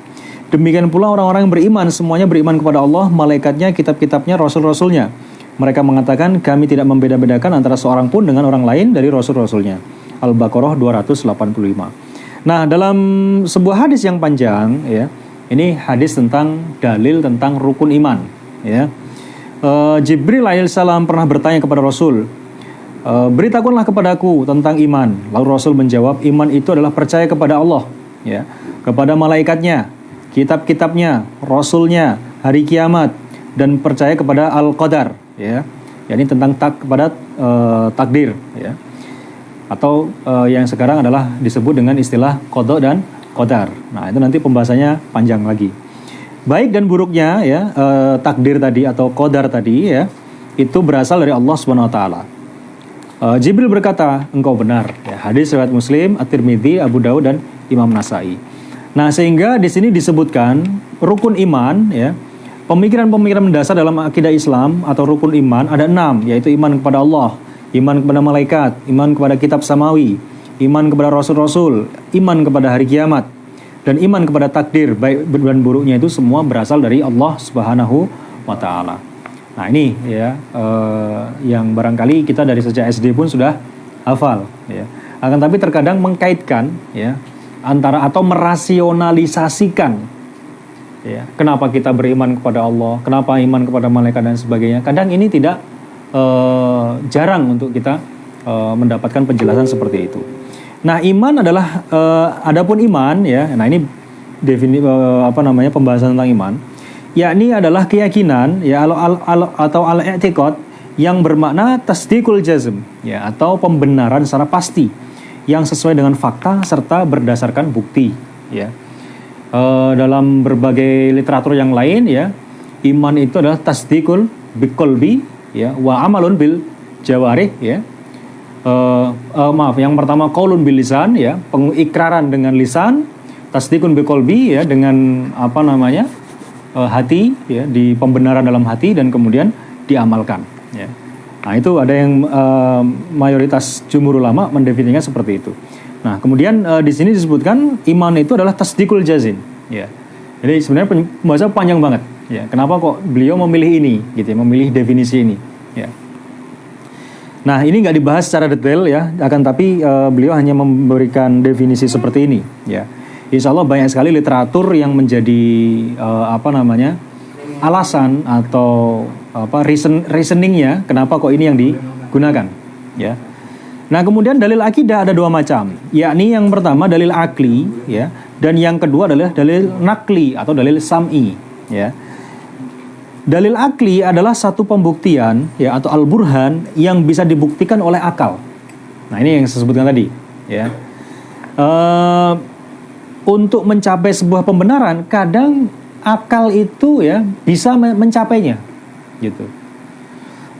Demikian pula orang-orang yang beriman, semuanya beriman kepada Allah, malaikatnya, kitab-kitabnya, rasul-rasulnya. Mereka mengatakan kami tidak membeda-bedakan antara seorang pun dengan orang lain dari rasul-rasulnya. Al-Baqarah 285. Nah, dalam sebuah hadis yang panjang, ya, ini hadis tentang dalil tentang rukun iman. Ya, Jibril alaihissalam pernah bertanya kepada Rasul, beritakanlah kepadaku tentang iman. Lalu Rasul menjawab, iman itu adalah percaya kepada Allah, ya, kepada malaikatnya, kitab-kitabnya, Rasulnya, hari kiamat, dan percaya kepada al-qadar. Ya, ini tentang kepada takdir. Ya. Atau yang sekarang adalah disebut dengan istilah qada dan qadar. Nah, itu nanti pembahasannya panjang lagi. Baik dan buruknya ya, takdir tadi atau qadar tadi ya, itu berasal dari Allah Subhanahu wa taala. Jibril berkata, engkau benar. Ya, hadis riwayat Muslim, At-Tirmidzi, Abu Daud dan Imam Nasai. Nah, sehingga di sini disebutkan rukun iman ya, pemikiran-pemikiran mendasar dalam akidah Islam atau rukun iman ada 6, yaitu iman kepada Allah, iman kepada malaikat, iman kepada kitab samawi, iman kepada rasul-rasul, iman kepada hari kiamat, dan iman kepada takdir baik dan buruknya itu semua berasal dari Allah Subhanahu wa taala. Nah, ini ya yang barangkali kita dari sejak SD pun sudah hafal ya. Akan tapi terkadang mengkaitkan ya antara atau merasionalisasikan ya, kenapa kita beriman kepada Allah, kenapa iman kepada malaikat dan sebagainya. Kadang ini tidak jarang untuk kita mendapatkan penjelasan seperti itu. Nah, iman adalah adapun iman ya. Nah, ini pembahasan tentang iman. Yakni adalah keyakinan ya atau al-i'tiqad yang bermakna tasdiqul jazm ya, atau pembenaran secara pasti yang sesuai dengan fakta serta berdasarkan bukti ya. Dalam berbagai literatur yang lain ya, iman itu adalah tasdiqul biqalbi ya wa amalun bil jawarih ya. Yang pertama qaulun bil lisan ya, pengikraran dengan lisan, tasdiqun biqalbi ya dengan hati ya, di pembenaran dalam hati dan kemudian diamalkan ya. Nah, itu ada yang mayoritas jumhur ulama mendefinisinya seperti itu. Nah, kemudian di sini disebutkan iman itu adalah tasdikul jazim, ya. Jadi sebenarnya pembahasan panjang banget, ya. Kenapa kok beliau memilih ini, gitu ya, memilih definisi ini, ya. Nah, ini nggak dibahas secara detail, ya. Akan tapi beliau hanya memberikan definisi seperti ini, ya. Insya Allah banyak sekali literatur yang menjadi alasan atau reasoningnya kenapa kok ini yang digunakan, ya. Nah, kemudian dalil akidah ada 2 macam, yakni yang pertama dalil akli ya, dan yang kedua adalah dalil nakli atau dalil sam'i ya. Dalil akli adalah satu pembuktian ya atau al-burhan yang bisa dibuktikan oleh akal. Nah, ini yang saya sebutkan tadi ya. Untuk mencapai sebuah pembenaran kadang akal itu ya bisa mencapainya gitu.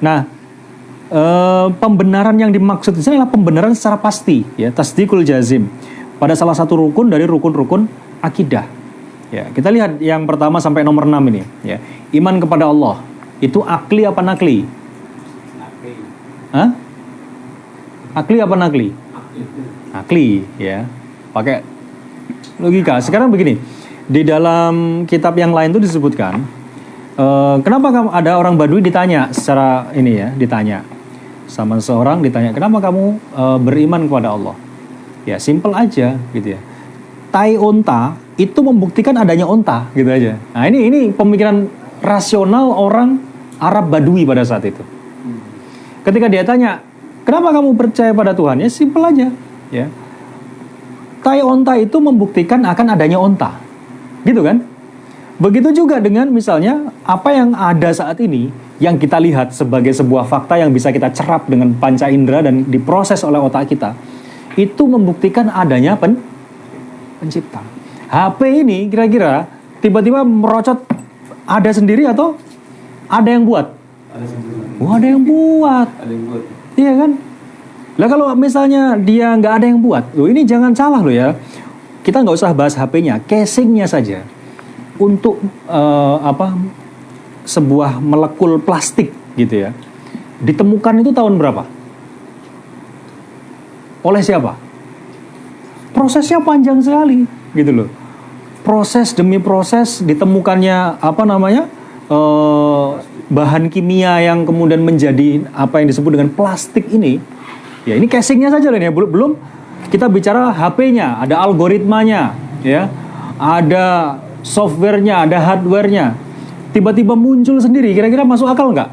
Nah, pembenaran yang dimaksud di sini adalah pembenaran secara pasti ya, tasdikul jazim pada salah satu rukun dari rukun-rukun akidah ya. Kita lihat yang pertama sampai nomor 6 ini ya. Iman kepada Allah itu akli apa nakli? Akli. Hah? Akli apa nakli? Akli ya. Pakai logika. Sekarang begini, di dalam kitab yang lain itu disebutkan kenapa ada orang Badui ditanya secara ini ya, ditanya sama seseorang, ditanya kenapa kamu beriman kepada Allah. Ya simple aja gitu ya. Tai onta itu membuktikan adanya onta gitu aja. Nah ini pemikiran rasional orang Arab Badui pada saat itu. Ketika dia tanya kenapa kamu percaya pada Tuhan, ya simple aja ya. Tai onta itu membuktikan akan adanya onta, gitu kan? Begitu juga dengan misalnya apa yang ada saat ini yang kita lihat sebagai sebuah fakta yang bisa kita cerap dengan panca indera dan diproses oleh otak kita, itu membuktikan adanya pencipta. HP ini kira-kira tiba-tiba merocot ada sendiri atau ada yang buat? Ada sendiri. Oh, ada yang buat. Ada yang buat. Iya kan? Lah kalau misalnya dia nggak ada yang buat, ini jangan salah loh ya. Kita nggak usah bahas HP-nya, casingnya saja. Untuk sebuah molekul plastik gitu ya, ditemukan itu tahun berapa? Oleh siapa? Prosesnya panjang sekali gitu loh. Proses demi proses ditemukannya bahan kimia yang kemudian menjadi apa yang disebut dengan plastik ini. Ya ini casingnya saja ya, belum kita bicara HP-nya, ada algoritmanya ya, ada softwarenya, ada hardwarenya. Tiba-tiba muncul sendiri, kira-kira masuk akal nggak?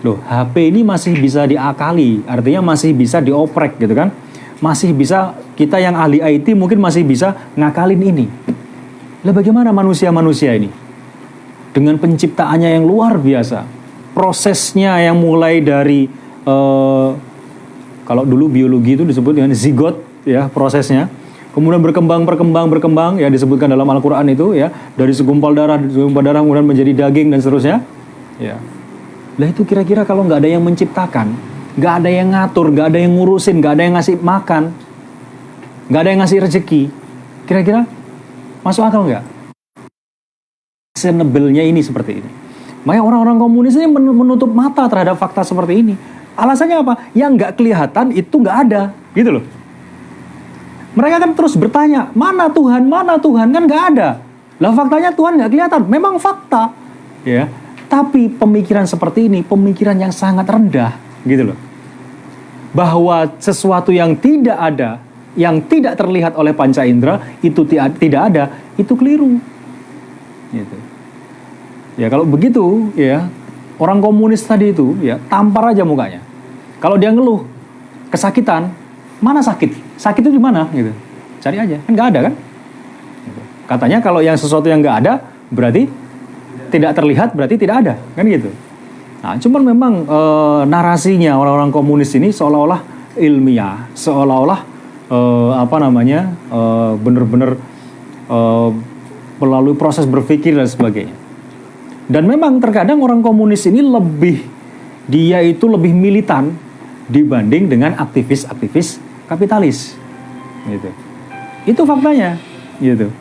Loh, HP ini masih bisa diakali, artinya masih bisa dioprek gitu kan? Masih bisa, kita yang ahli IT mungkin masih bisa ngakalin ini. Lah bagaimana manusia-manusia ini? Dengan penciptaannya yang luar biasa, prosesnya yang mulai dari kalau dulu biologi itu disebut dengan zigot ya prosesnya. Kemudian berkembang ya disebutkan dalam Al-Qur'an itu ya, dari segumpal darah kemudian menjadi daging dan seterusnya. Ya. Lah itu kira-kira kalau nggak ada yang menciptakan, nggak ada yang ngatur, nggak ada yang ngurusin, nggak ada yang ngasih makan, nggak ada yang ngasih rezeki, kira-kira masuk akal nggak? reasonable-nya ini seperti ini. Makanya orang-orang komunis ini menutup mata terhadap fakta seperti ini. Alasannya apa? Yang nggak kelihatan itu nggak ada, gitu loh. Mereka kan terus bertanya, mana Tuhan, kan nggak ada. Lah faktanya Tuhan nggak kelihatan, memang fakta, ya. Tapi pemikiran seperti ini, pemikiran yang sangat rendah, gitu loh. Bahwa sesuatu yang tidak ada, yang tidak terlihat oleh panca indera itu tidak ada, itu keliru. Gitu. Ya kalau begitu, ya orang komunis tadi itu, ya tampar aja mukanya. Kalau dia ngeluh kesakitan, mana sakit? Sakit itu di mana? Gitu. Cari aja, kan nggak ada kan? Gitu. Katanya kalau yang sesuatu yang nggak ada berarti tidak terlihat, berarti tidak ada, kan gitu. Nah, cuman memang narasinya orang-orang komunis ini seolah-olah ilmiah, seolah-olah benar-benar melalui proses berpikir dan sebagainya. Dan memang terkadang orang komunis ini dia itu lebih militan dibanding dengan aktivis-aktivis kapitalis, gitu. Itu faktanya, gitu.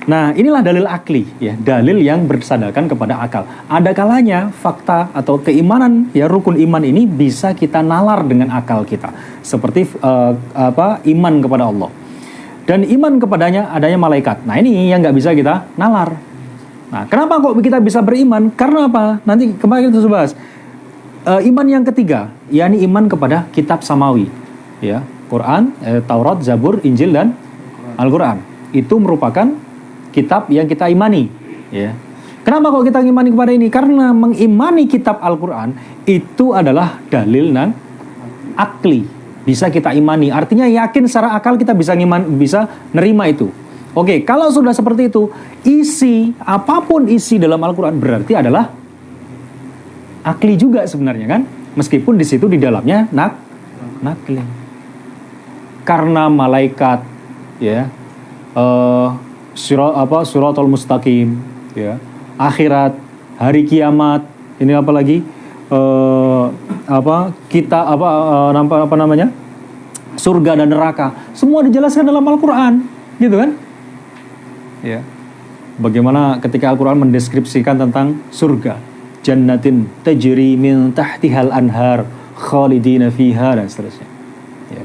Nah, inilah dalil akli, ya, dalil yang bersandarkan kepada akal. Ada kalanya fakta atau keimanan, ya rukun iman ini bisa kita nalar dengan akal kita, seperti iman kepada Allah dan iman kepadanya adanya malaikat. Nah, ini yang nggak bisa kita nalar. Nah, kenapa kok kita bisa beriman? Karena apa? Nanti kemarin kita bahas. Iman yang ketiga, yakni iman kepada kitab samawi, ya, Quran, Taurat, Zabur, Injil dan Al-Quran. Itu merupakan kitab yang kita imani, ya. Kenapa kok kita imani kepada ini? Karena mengimani kitab Al-Quran itu adalah dalil nan akli, bisa kita imani. Artinya yakin secara akal kita bisa nerima itu. Oke, kalau sudah seperti itu, apapun isi dalam Al-Quran berarti adalah akli juga sebenarnya kan, meskipun di situ di dalamnya nakli. Karena malaikat, ya, suratul mustaqim, ya, akhirat, hari kiamat, ini apa lagi, surga dan neraka, semua dijelaskan dalam Al-Quran, gitu kan? Ya, bagaimana ketika Al-Quran mendeskripsikan tentang surga, jannatin tajri min tahtihal anhar khalidina fiha dan seterusnya. Ya.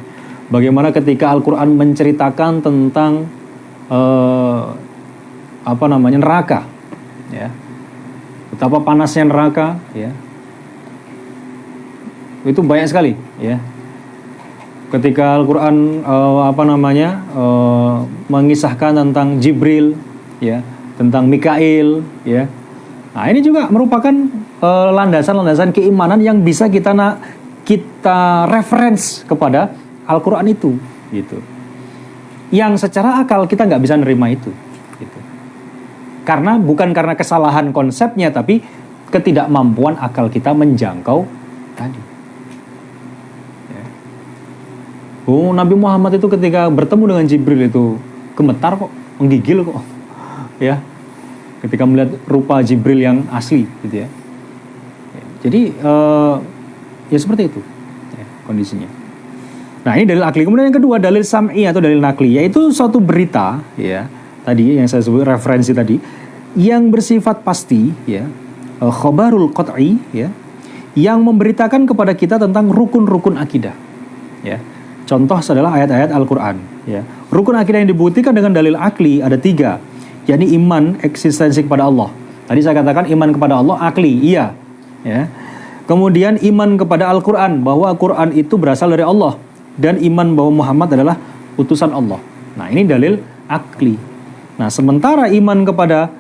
Bagaimana ketika Al-Quran menceritakan tentang neraka, ya, betapa panasnya neraka, ya, itu banyak sekali, ya. Ketika Al-Quran mengisahkan tentang Jibril, ya, tentang Mikail, ya. Nah, ini juga merupakan landasan-landasan keimanan yang bisa kita reference kepada Al-Quran itu, gitu. Yang secara akal kita nggak bisa nerima itu, gitu. Bukan karena kesalahan konsepnya, tapi ketidakmampuan akal kita menjangkau tadi. Ya. Nabi Muhammad itu ketika bertemu dengan Jibril itu gemetar kok, menggigil kok, ya. Ketika melihat rupa Jibril yang asli, gitu ya. Jadi ya seperti itu, ya, kondisinya. Nah, ini dalil akli. Kemudian yang kedua, dalil sam'i atau dalil nakli, yaitu suatu berita, ya, tadi yang saya sebut referensi tadi, yang bersifat pasti, ya, khobarul qat'i, ya, yang memberitakan kepada kita tentang rukun-rukun akidah, ya. Contoh adalah ayat-ayat Al-Quran, ya. Rukun akidah yang dibuktikan dengan dalil akli ada 3, yakni iman eksistensi kepada Allah. Tadi saya katakan iman kepada Allah akli, iya, ya. Kemudian iman kepada Al-Quran, bahwa Al-Quran itu berasal dari Allah, dan iman bahwa Muhammad adalah utusan Allah. Nah, ini dalil akli. Nah, sementara iman kepada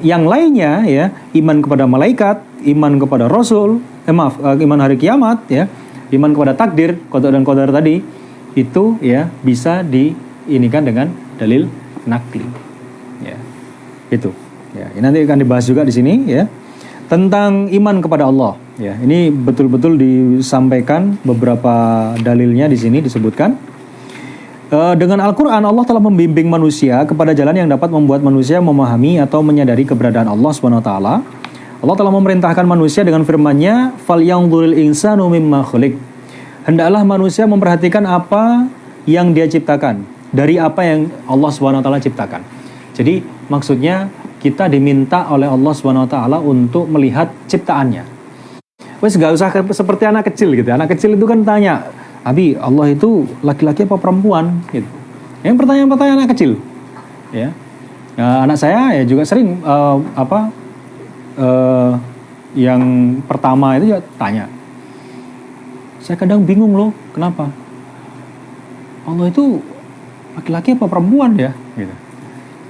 yang lainnya, ya, iman kepada malaikat, iman kepada Rasul, iman hari kiamat, ya, iman kepada takdir, qada dan qadar tadi, itu, ya, bisa diinikan dengan dalil nakli, ya, itu, ya. Ini nanti akan dibahas juga di sini, ya, tentang iman kepada Allah, ya. Ini betul-betul disampaikan beberapa dalilnya di sini disebutkan. Dengan Al-Quran Allah telah membimbing manusia kepada jalan yang dapat membuat manusia memahami atau menyadari keberadaan Allah SWT. Allah telah memerintahkan manusia dengan firman-Nya, "Falyanzuril insanu mimma khuliq." Hendaklah manusia memperhatikan apa yang dia ciptakan, dari apa yang Allah SWT ciptakan. Jadi maksudnya kita diminta oleh Allah Subhanahu wa taala untuk melihat ciptaannya. Wes gak usah seperti anak kecil gitu. Anak kecil itu kan tanya, "Abi, Allah itu laki-laki apa perempuan?" gitu. Yang pertanyaan-pertanyaan anak kecil. Ya. Nah, anak saya ya juga sering yang pertama itu ya tanya. Saya kadang bingung loh, kenapa? Allah itu laki-laki apa perempuan ya? Gitu.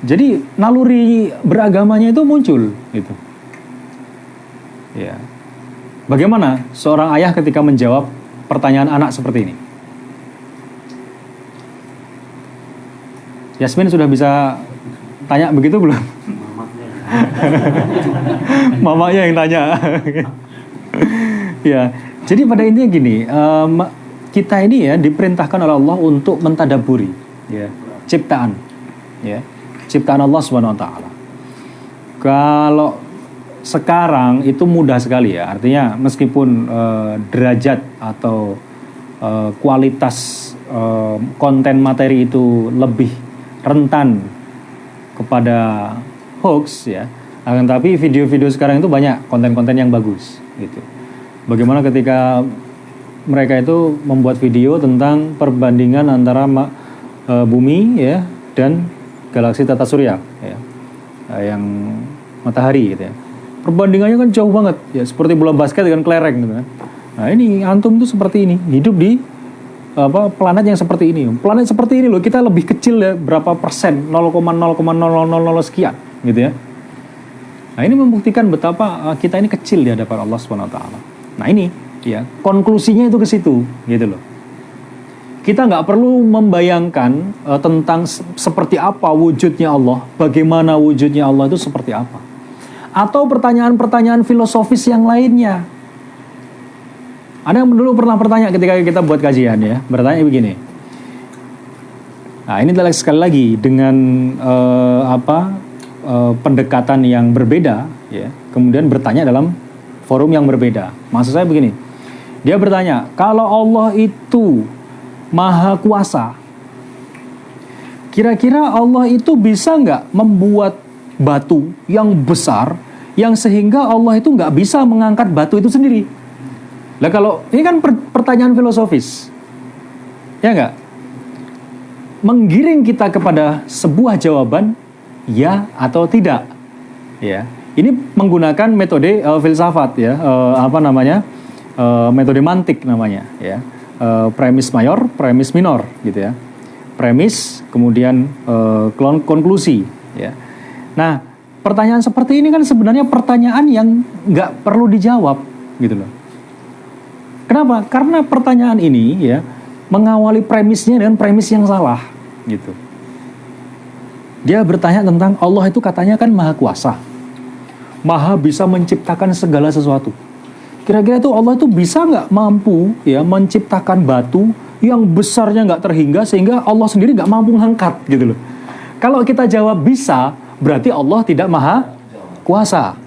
Jadi naluri beragamanya itu muncul, gitu. Ya. Bagaimana seorang ayah ketika menjawab pertanyaan anak seperti ini? Yasmin sudah bisa tanya begitu belum? Mamanya yang tanya. Ya, jadi pada intinya gini, kita ini ya diperintahkan oleh Allah untuk mentadaburi, ya, ciptaan, ya, ciptaan Allah Subhanahu Wa Taala. Kalau sekarang itu mudah sekali ya, artinya meskipun derajat atau kualitas konten materi itu lebih rentan kepada hoax ya, akan tapi video-video sekarang itu banyak konten-konten yang bagus gitu. Bagaimana ketika mereka itu membuat video tentang perbandingan antara bumi ya dan galaksi tata surya ya, yang matahari gitu ya. Perbandingannya kan jauh banget ya, seperti bola basket dengan kelereng gitu kan. Nah, ini antum tuh seperti ini, hidup di planet yang seperti ini. Planet seperti ini loh, kita lebih kecil ya, berapa persen, 0,00000 sekian gitu ya. Nah, ini membuktikan betapa kita ini kecil di hadapan Allah Subhanahu wa taala. Nah, ini ya, konklusinya itu ke situ gitu loh. Kita nggak perlu membayangkan tentang seperti apa wujudnya Allah, bagaimana wujudnya Allah itu seperti apa. Atau pertanyaan-pertanyaan filosofis yang lainnya. Ada yang dulu pernah bertanya ketika kita buat kajian ya, bertanya begini. Nah, ini sekali lagi dengan pendekatan yang berbeda ya, kemudian bertanya dalam forum yang berbeda. Maksud saya begini. Dia bertanya, kalau Allah itu Maha Kuasa, kira-kira Allah itu bisa nggak membuat batu yang besar yang sehingga Allah itu nggak bisa mengangkat batu itu sendiri? Lah kalau ini kan pertanyaan filosofis, ya nggak? Menggiring kita kepada sebuah jawaban ya atau tidak, ya. Ini menggunakan metode filsafat ya, metode mantik namanya, ya. Premis mayor, premis minor, gitu ya. Premis, kemudian konklusi, ya. Nah, pertanyaan seperti ini kan sebenarnya pertanyaan yang nggak perlu dijawab, gitu loh. Kenapa? Karena pertanyaan ini ya mengawali premisnya dengan premis yang salah, gitu. Dia bertanya tentang Allah itu katanya kan Maha Kuasa, Maha bisa menciptakan segala sesuatu. Kira-kira tuh Allah itu bisa nggak mampu ya menciptakan batu yang besarnya nggak terhingga sehingga Allah sendiri nggak mampu ngangkat, gitu loh. Kalau kita jawab bisa, berarti Allah tidak Maha Kuasa,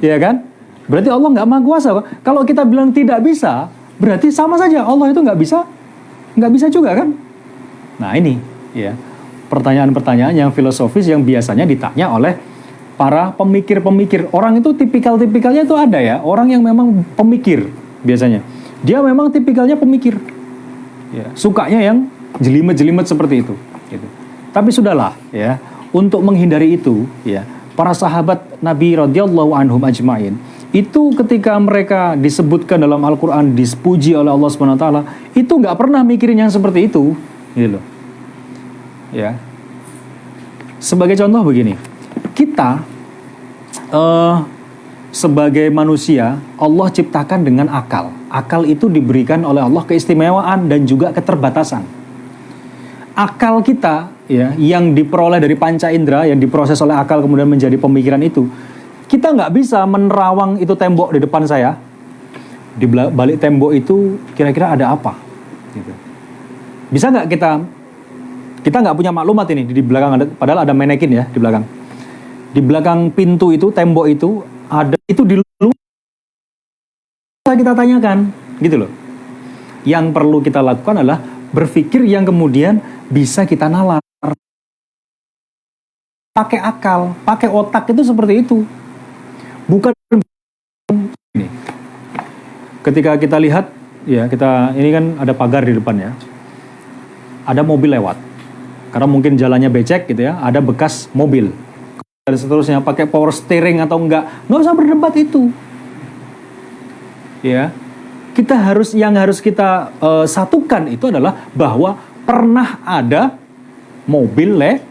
ya kan? Berarti Allah nggak Maha Kuasa. Kalau kita bilang tidak bisa, berarti sama saja Allah itu nggak bisa juga kan? Nah ini ya pertanyaan-pertanyaan yang filosofis yang biasanya ditanya oleh para pemikir-pemikir. Orang itu tipikal-tipikalnya itu ada ya, orang yang memang pemikir biasanya. Dia memang tipikalnya pemikir. Ya, sukanya yang jelimet-jelimet seperti itu. Gitu. Tapi sudahlah ya, untuk menghindari itu ya, para sahabat Nabi radhiyallahu anhum ajmain itu ketika mereka disebutkan dalam Al-Quran, dipuji oleh Allah Subhanahu Wa Taala, itu nggak pernah mikirin yang seperti itu, gitu loh. Ya. Sebagai contoh begini, kita sebagai manusia Allah ciptakan dengan akal. Akal itu diberikan oleh Allah keistimewaan dan juga keterbatasan. Akal kita ya, yang diperoleh dari panca indera, yang diproses oleh akal kemudian menjadi pemikiran itu, kita nggak bisa menerawang itu tembok di depan saya. Di balik tembok itu kira-kira ada apa? Gitu. Bisa nggak kita nggak punya maklumat ini di belakang ada, padahal ada manekin ya di belakang. Di belakang pintu itu, tembok itu ada itu di luar. Kita tanyakan, gitu loh. Yang perlu kita lakukan adalah berpikir yang kemudian bisa kita nalar. pakai akal, pakai otak itu seperti itu. Bukan ini. Ketika kita lihat ya, ini kan ada pagar di depan ya. Ada mobil lewat. Karena mungkin jalannya becek gitu ya, ada bekas mobil. Dan seterusnya pakai power steering atau enggak usah berdebat itu. Ya. Yang harus kita satukan itu adalah bahwa pernah ada mobil lewat.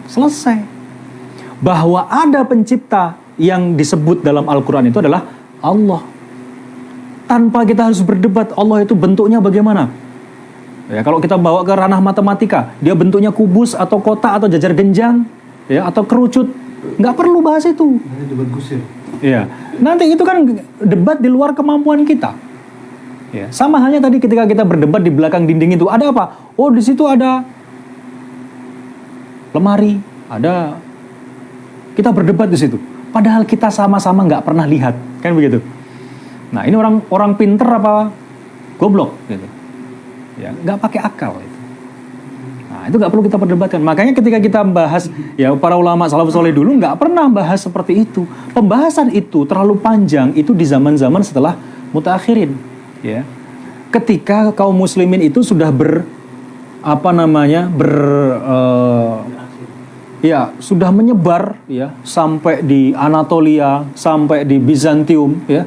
Selesai. Bahwa ada pencipta yang disebut dalam Al-Quran itu adalah Allah. Tanpa kita harus berdebat Allah itu bentuknya bagaimana. Ya, kalau kita bawa ke ranah matematika, dia bentuknya kubus atau kotak atau jajar genjang, ya, atau kerucut. Nggak perlu bahas itu. Debat kusir. Ya. Nanti itu kan debat di luar kemampuan kita. Ya. Sama halnya tadi ketika kita berdebat di belakang dinding itu, ada apa? Oh, di situ ada lemari, ada. Kita berdebat di situ. Padahal kita sama-sama nggak pernah lihat, kan begitu. Nah, ini orang pinter apa goblok gitu. Ya, nggak pakai akal itu. Nah, itu nggak perlu kita perdebatkan. Makanya ketika kita bahas, ya para ulama salafus saleh dulu nggak pernah bahas seperti itu. Pembahasan itu terlalu panjang itu di zaman-zaman setelah mutaakhirin. Ya, ketika kaum muslimin itu sudah sudah menyebar ya sampai di Anatolia, sampai di Bizantium ya.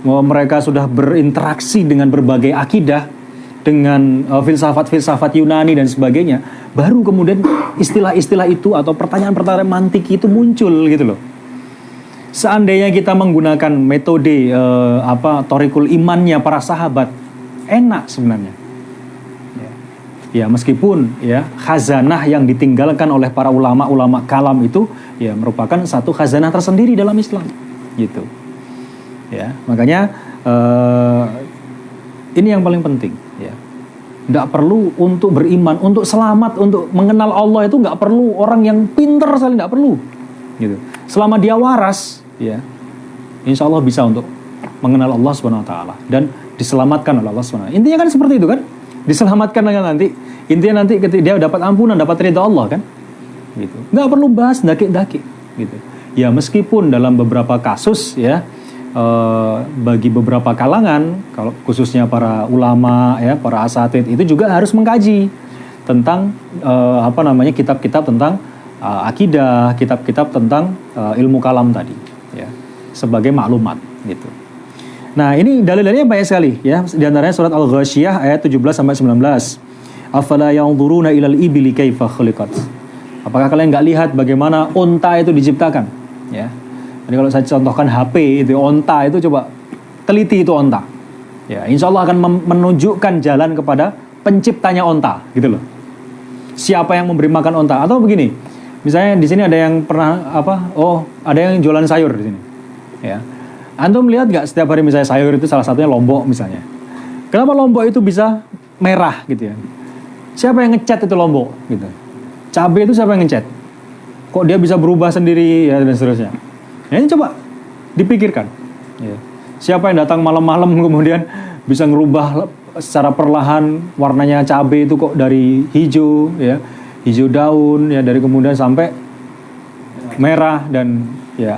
Mereka sudah berinteraksi dengan berbagai akidah, dengan filsafat-filsafat Yunani dan sebagainya. Baru kemudian istilah-istilah itu atau pertanyaan-pertanyaan mantiki itu muncul gitu loh. Seandainya kita menggunakan metode thoriqul imannya para sahabat, enak sebenarnya. Ya, meskipun ya khazanah yang ditinggalkan oleh para ulama-ulama kalam itu ya merupakan satu khazanah tersendiri dalam Islam, gitu. Ya, makanya ini yang paling penting. Ya, nggak perlu untuk beriman, untuk selamat, untuk mengenal Allah itu nggak perlu orang yang pinter sekali, nggak perlu. Gitu. Selama dia waras, ya, insya Allah bisa untuk mengenal Allah Subhanahu Wa Taala dan diselamatkan oleh Allah Subhanahu Wa Taala. Intinya kan seperti itu kan? Diselamatkan dengan nanti. Intinya nanti ketika dia dapat ampunan, dapat ridha Allah kan? Gitu. Nggak perlu bahas daki-daki. Gitu. Ya meskipun dalam beberapa kasus ya. Bagi beberapa kalangan, kalau khususnya para ulama ya, para asatid itu juga harus mengkaji tentang kitab-kitab tentang akidah, kitab-kitab tentang ilmu kalam tadi ya, sebagai maklumat gitu. Nah, ini dalil-dalilnya banyak sekali ya, di antaranya surat Al-Ghasyiyah ayat 17 sampai 19. Afala yanzuruna ilal ibili kaifa khuliqat. Apakah kalian enggak lihat bagaimana unta itu diciptakan ya? Jadi kalau saya contohkan HP itu onta itu, coba teliti itu onta. Ya, insya Allah akan menunjukkan jalan kepada penciptanya onta, gitu loh. Siapa yang memberi makan onta? Atau begini, misalnya di sini ada yang pernah ada yang jualan sayur di sini. Ya, antum lihat nggak setiap hari misalnya sayur itu salah satunya lombok misalnya. Kenapa lombok itu bisa merah gitu ya? Siapa yang ngecat itu lombok? Gitu. Cabai itu siapa yang ngecat? Kok dia bisa berubah sendiri ya dan seterusnya? Ya, ini coba dipikirkan. Ya. Siapa yang datang malam-malam kemudian bisa ngerubah secara perlahan warnanya cabai itu kok dari hijau, ya, hijau daun, ya, dari kemudian sampai merah dan ya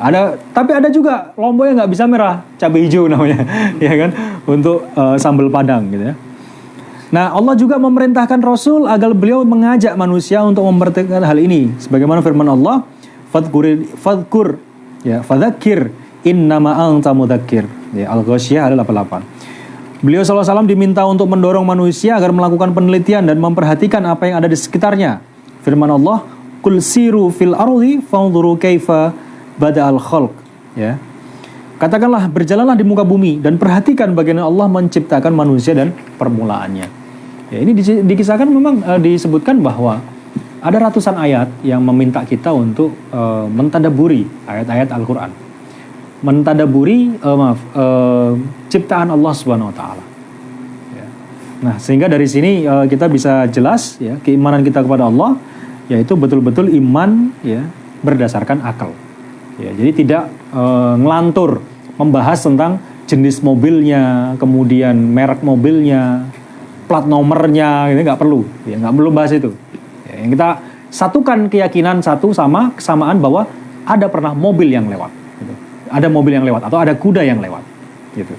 tapi ada juga lombok yang nggak bisa merah, cabai hijau namanya, ya kan, untuk sambal padang gitu ya. Nah, Allah juga memerintahkan Rasul agar beliau mengajak manusia untuk memperhatikan hal ini, sebagaimana firman Allah, fadhkur ya, fadzakir innama anta mudzakir. Ya, Al-Ghasyiyah ayat 88. Beliau SAW diminta untuk mendorong manusia agar melakukan penelitian dan memperhatikan apa yang ada di sekitarnya. Firman Allah, "Qul siru fil ardi fanzuru kaifa bada'al khalq." Ya. Katakanlah, berjalanlah di muka bumi dan perhatikan bagaimana Allah menciptakan manusia dan permulaannya. Ya, ini dikisahkan memang disebutkan bahwa ada ratusan ayat yang meminta kita untuk mentadaburi ayat-ayat Al-Quran. Mentadaburi ciptaan Allah Subhanahu Wa Taala. Ya. Nah, sehingga dari sini kita bisa jelas ya keimanan kita kepada Allah, yaitu betul-betul iman ya berdasarkan akal. Ya, jadi tidak ngelantur membahas tentang jenis mobilnya, kemudian merek mobilnya, plat nomornya, gitu nggak perlu. Ya, nggak perlu bahas itu. Ya, yang satukan keyakinan satu sama kesamaan bahwa ada pernah mobil yang lewat, gitu. Ada mobil yang lewat atau ada kuda yang lewat, gitu.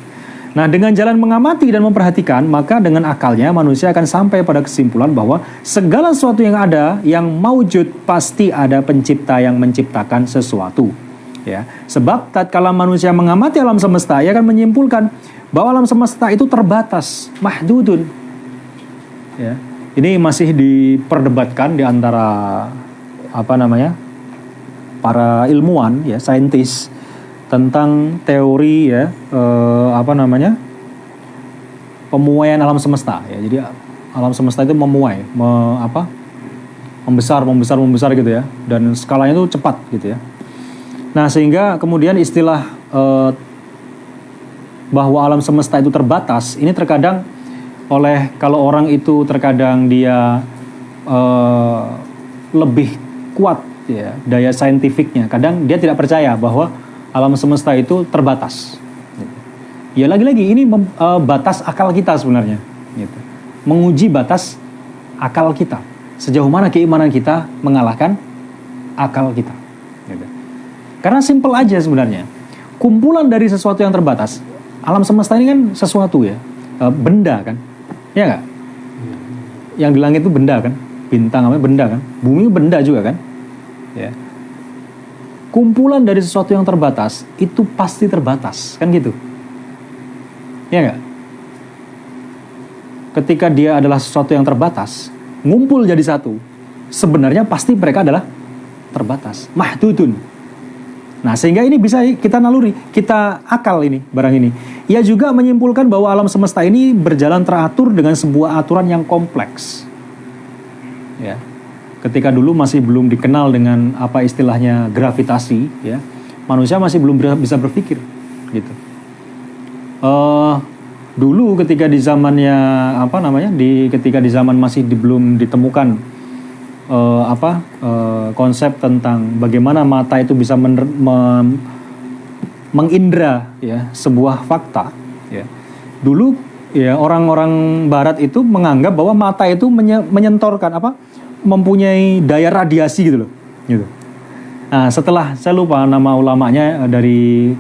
Nah, dengan jalan mengamati dan memperhatikan, maka dengan akalnya manusia akan sampai pada kesimpulan bahwa segala sesuatu yang ada, yang maujud, pasti ada pencipta yang menciptakan sesuatu. Ya, sebab tatkala manusia mengamati alam semesta, ia akan menyimpulkan bahwa alam semesta itu terbatas, mahdudun. Ya, ini masih diperdebatkan di antara para ilmuwan, ya, saintis, tentang teori, ya, pemuaian alam semesta, ya. Jadi alam semesta itu memuai, membesar gitu, ya, dan skalanya itu cepat gitu, ya. Nah, sehingga kemudian istilah bahwa alam semesta itu terbatas ini terkadang kalau orang itu terkadang dia lebih kuat, ya, daya saintifiknya, kadang dia tidak percaya bahwa alam semesta itu terbatas. Ya, lagi-lagi ini batas akal kita sebenarnya, gitu. Menguji batas akal kita. Sejauh mana keimanan kita mengalahkan akal kita, gitu. Karena simple aja sebenarnya. Kumpulan dari sesuatu yang terbatas. Alam semesta ini kan sesuatu, ya, benda kan, ya nggak? Yang di langit itu benda kan, bintang namanya benda kan, bumi benda juga kan, ya. Kumpulan dari sesuatu yang terbatas itu pasti terbatas, kan gitu, ya nggak? Ketika dia adalah sesuatu yang terbatas, ngumpul jadi satu, sebenarnya pasti mereka adalah terbatas, mahdudun. Nah, sehingga ini bisa kita naluri, kita akal ini, barang ini. Ia juga menyimpulkan bahwa alam semesta ini berjalan teratur dengan sebuah aturan yang kompleks. Ya. Ketika dulu masih belum dikenal dengan apa istilahnya gravitasi, ya, manusia masih belum bisa berpikir, gitu. Dulu ketika di zamannya ketika di zaman masih belum ditemukan konsep tentang bagaimana mata itu bisa mengindra, ya, sebuah fakta, ya. Dulu, ya, orang-orang barat itu menganggap bahwa mata itu menyentorkan mempunyai daya radiasi gitu loh, gitu. Nah, setelah saya lupa nama ulamanya dari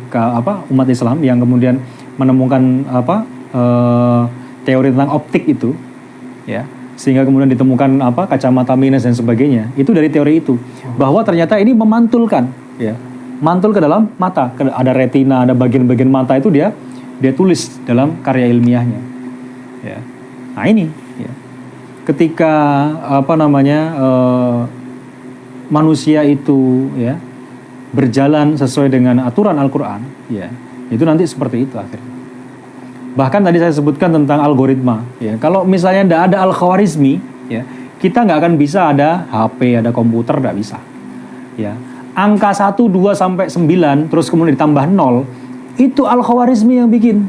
umat Islam yang kemudian menemukan teori tentang optik itu, ya, sehingga kemudian ditemukan kacamata minus dan sebagainya. Itu dari teori itu, bahwa ternyata ini memantulkan, ya, mantul ke dalam mata, ada retina, ada bagian-bagian mata itu dia tulis dalam karya ilmiahnya, ya. Nah, ini, ya, ketika manusia itu, ya, berjalan sesuai dengan aturan Al-Quran, ya, itu nanti seperti itu akhirnya. Bahkan tadi saya sebutkan tentang algoritma, ya. Kalau misalnya tidak ada Al-Khwarizmi, ya, kita nggak akan bisa ada HP, ada komputer, nggak bisa, ya. Angka 1, 2, sampai 9 terus kemudian ditambah 0, itu Al-Khwarizmi yang bikin.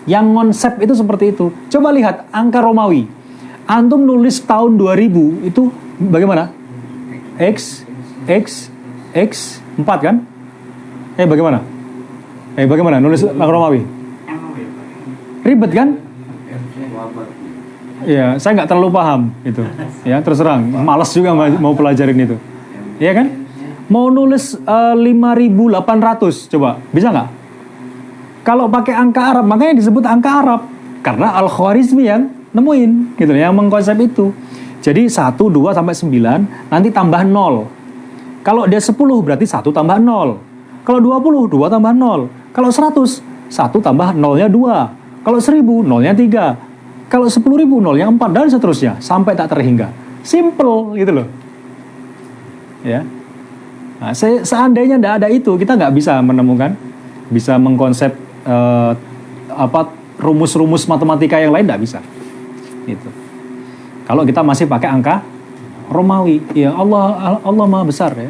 Yang konsep itu seperti itu. Coba lihat angka Romawi. Antum nulis tahun 2000 itu bagaimana? X 4 kan? Bagaimana nulis angka Romawi? Ribet kan? Ya, saya nggak terlalu paham itu. Ya, terus terang, malas juga mau pelajarin itu. Iya kan? Mau nulis 5.800, coba bisa nggak? Kalau pakai angka Arab, makanya disebut angka Arab, karena Al-Khwarizmi yang nemuin, gitu, yang mengkonsep itu. Jadi 1, 2, sampai 9, nanti tambah 0. Kalau dia 10 berarti 1 tambah 0. Kalau 20, 2 tambah 0. Kalau 100, 1 tambah 0-nya 2. Kalau 1000, 0-nya 3. Kalau 10.000, 0-nya 4, dan seterusnya, sampai tak terhingga. Simple, gitu loh. Ya. Nah, seandainya tidak ada itu, kita nggak bisa menemukan, bisa mengkonsep rumus-rumus matematika yang lain, tidak bisa. Gitu. Kalau kita masih pakai angka Romawi, ya, Allah Maha Besar, ya.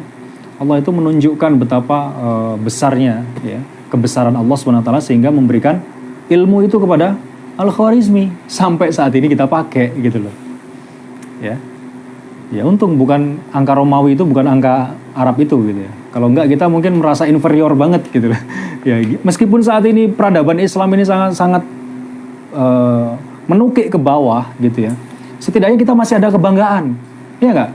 Allah itu menunjukkan betapa besarnya, ya, kebesaran Allah SWT, sehingga memberikan ilmu itu kepada Al-Khwarizmi sampai saat ini kita pakai, gitu loh. Ya. Ya, untung bukan angka Romawi itu, bukan angka Arab itu, gitu ya. Kalau enggak, kita mungkin merasa inferior banget, gitu loh. Ya, meskipun saat ini peradaban Islam ini sangat menukik ke bawah, gitu ya. Setidaknya kita masih ada kebanggaan, ya enggak?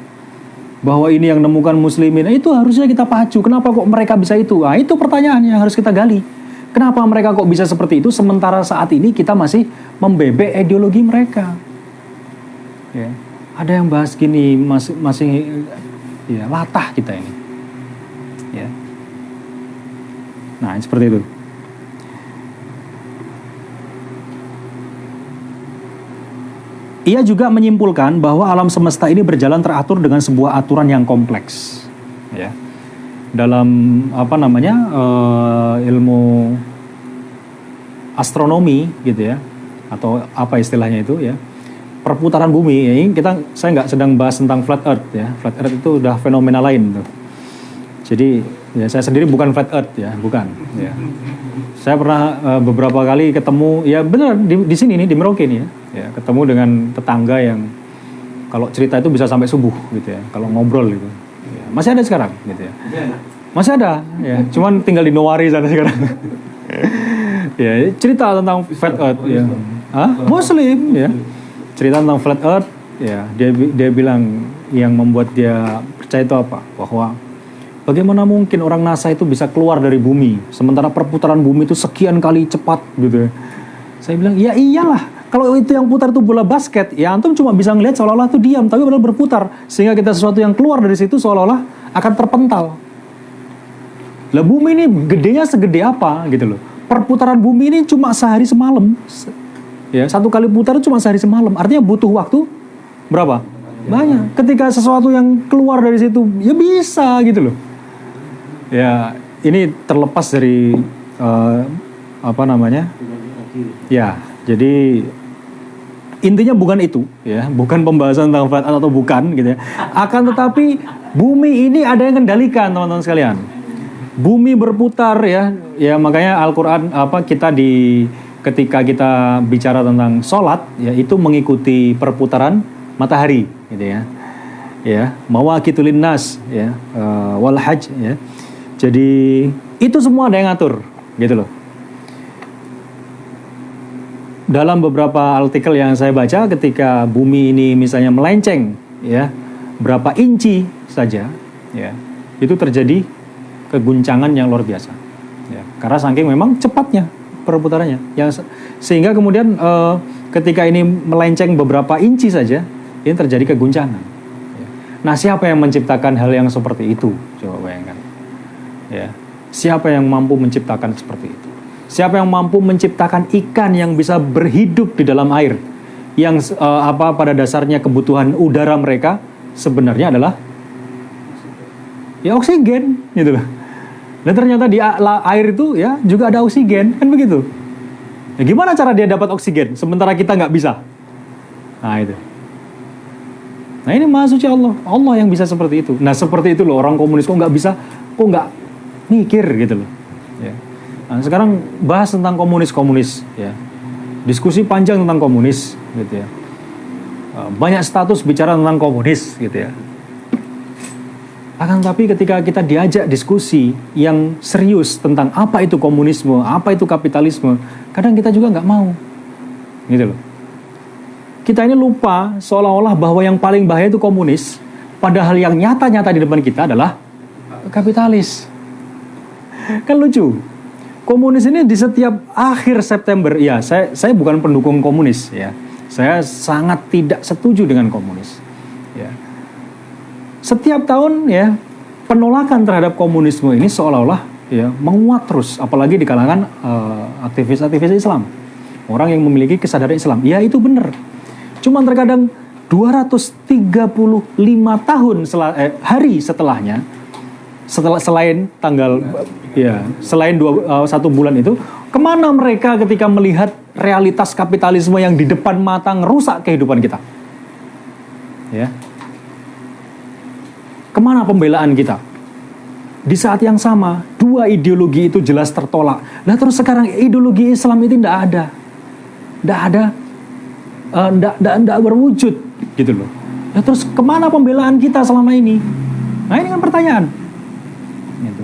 bahwa ini yang nemukan muslimin, itu harusnya kita pacu. Kenapa kok mereka bisa itu? Nah, itu pertanyaan yang harus kita gali. Kenapa mereka kok bisa seperti itu, sementara saat ini kita masih membebek ideologi mereka. Ya. Ada yang bahas gini, masih ya, latah kita ini. Ya. Nah, seperti itu. Ia juga menyimpulkan bahwa alam semesta ini berjalan teratur dengan sebuah aturan yang kompleks. Ya. Dalam ilmu astronomi gitu ya, atau apa istilahnya itu ya, perputaran bumi. Ya, ini saya nggak sedang bahas tentang flat earth ya. Flat earth itu udah fenomena lain tuh. Jadi ya, saya sendiri bukan flat earth ya, bukan. Ya. Saya pernah beberapa kali ketemu, ya benar di sini nih, di Merauke nih ya, ketemu dengan tetangga yang kalau cerita itu bisa sampai subuh gitu ya, kalau ngobrol gitu. Ya, masih ada sekarang gitu ya. Masih ada ya, cuman tinggal di Nowari sana sekarang. Ya, cerita tentang flat earth ya. Muslim ya. Cerita tentang flat earth ya, dia bilang yang membuat dia percaya itu apa? Bahwa bagaimana mungkin orang NASA itu bisa keluar dari bumi, sementara perputaran bumi itu sekian kali cepat gitu. Saya bilang, ya iyalah, kalau itu yang putar itu bola basket, ya antum cuma bisa ngelihat seolah-olah itu diam, tapi padahal berputar, sehingga kita sesuatu yang keluar dari situ seolah-olah akan terpental. Lah bumi ini gedenya segede apa gitu loh. Perputaran bumi ini cuma sehari semalam. Ya, satu kali putar cuma sehari semalam, artinya butuh waktu berapa? Banyak. Ketika sesuatu yang keluar dari situ, ya bisa gitu loh. Ya, ini terlepas dari ya, jadi intinya bukan itu, ya, bukan pembahasan tentang flat earth atau bukan, gitu ya. Akan tetapi bumi ini ada yang kendalikan, teman-teman sekalian. Bumi berputar, ya, makanya Al-Quran ketika kita bicara tentang sholat, ya itu mengikuti perputaran matahari, gitu ya. Ya, mawaqitulin nas, ya, wal hajj, ya. Jadi itu semua ada yang ngatur, gitu loh. Dalam beberapa artikel yang saya baca, ketika bumi ini misalnya melenceng, ya, berapa inci saja, ya, itu terjadi keguncangan yang luar biasa, ya, karena saking memang cepatnya perputarannya, ya, sehingga kemudian ketika ini melenceng beberapa inci saja, ini terjadi keguncangan. Ya. Nah, siapa yang menciptakan hal yang seperti itu? Coba bayangkan. Ya, siapa yang mampu menciptakan seperti itu? Siapa yang mampu menciptakan ikan yang bisa berhidup di dalam air, yang pada dasarnya kebutuhan udara mereka sebenarnya adalah ya oksigen, gitu loh. Dan ternyata di air itu ya juga ada oksigen, kan begitu? Ya, gimana cara dia dapat oksigen sementara kita nggak bisa? Nah itu. Nah ini Maha Suci Allah, Allah yang bisa seperti itu. Nah seperti itu loh, orang komunis kok nggak mikir gitu loh. Ya. Nah, sekarang bahas tentang komunis, ya. Diskusi panjang tentang komunis, gitu ya. Banyak status bicara tentang komunis, gitu ya. Akan tapi ketika kita diajak diskusi yang serius tentang apa itu komunisme, apa itu kapitalisme, kadang kita juga nggak mau, gitu loh. Kita ini lupa seolah-olah bahwa yang paling bahaya itu komunis, padahal yang nyata-nyata di depan kita adalah kapitalis. Kan lucu. Komunis ini di setiap akhir September, ya saya bukan pendukung komunis, ya. Saya sangat tidak setuju dengan komunis. Ya. Setiap tahun ya penolakan terhadap komunisme ini seolah-olah ya menguat terus, apalagi di kalangan aktivis-aktivis Islam, orang yang memiliki kesadaran Islam. Ya itu benar. Cuman terkadang 235 tahun hari setelahnya, selain tanggal ya selain 1 bulan itu, kemana mereka ketika melihat realitas kapitalisme yang di depan mata ngerusak kehidupan kita? Ya. Kemana pembelaan kita? Di saat yang sama, dua ideologi itu jelas tertolak. Nah terus sekarang ideologi Islam itu tidak berwujud, gitu loh. Nah terus kemana pembelaan kita selama ini? Nah ini kan pertanyaan. Gitu.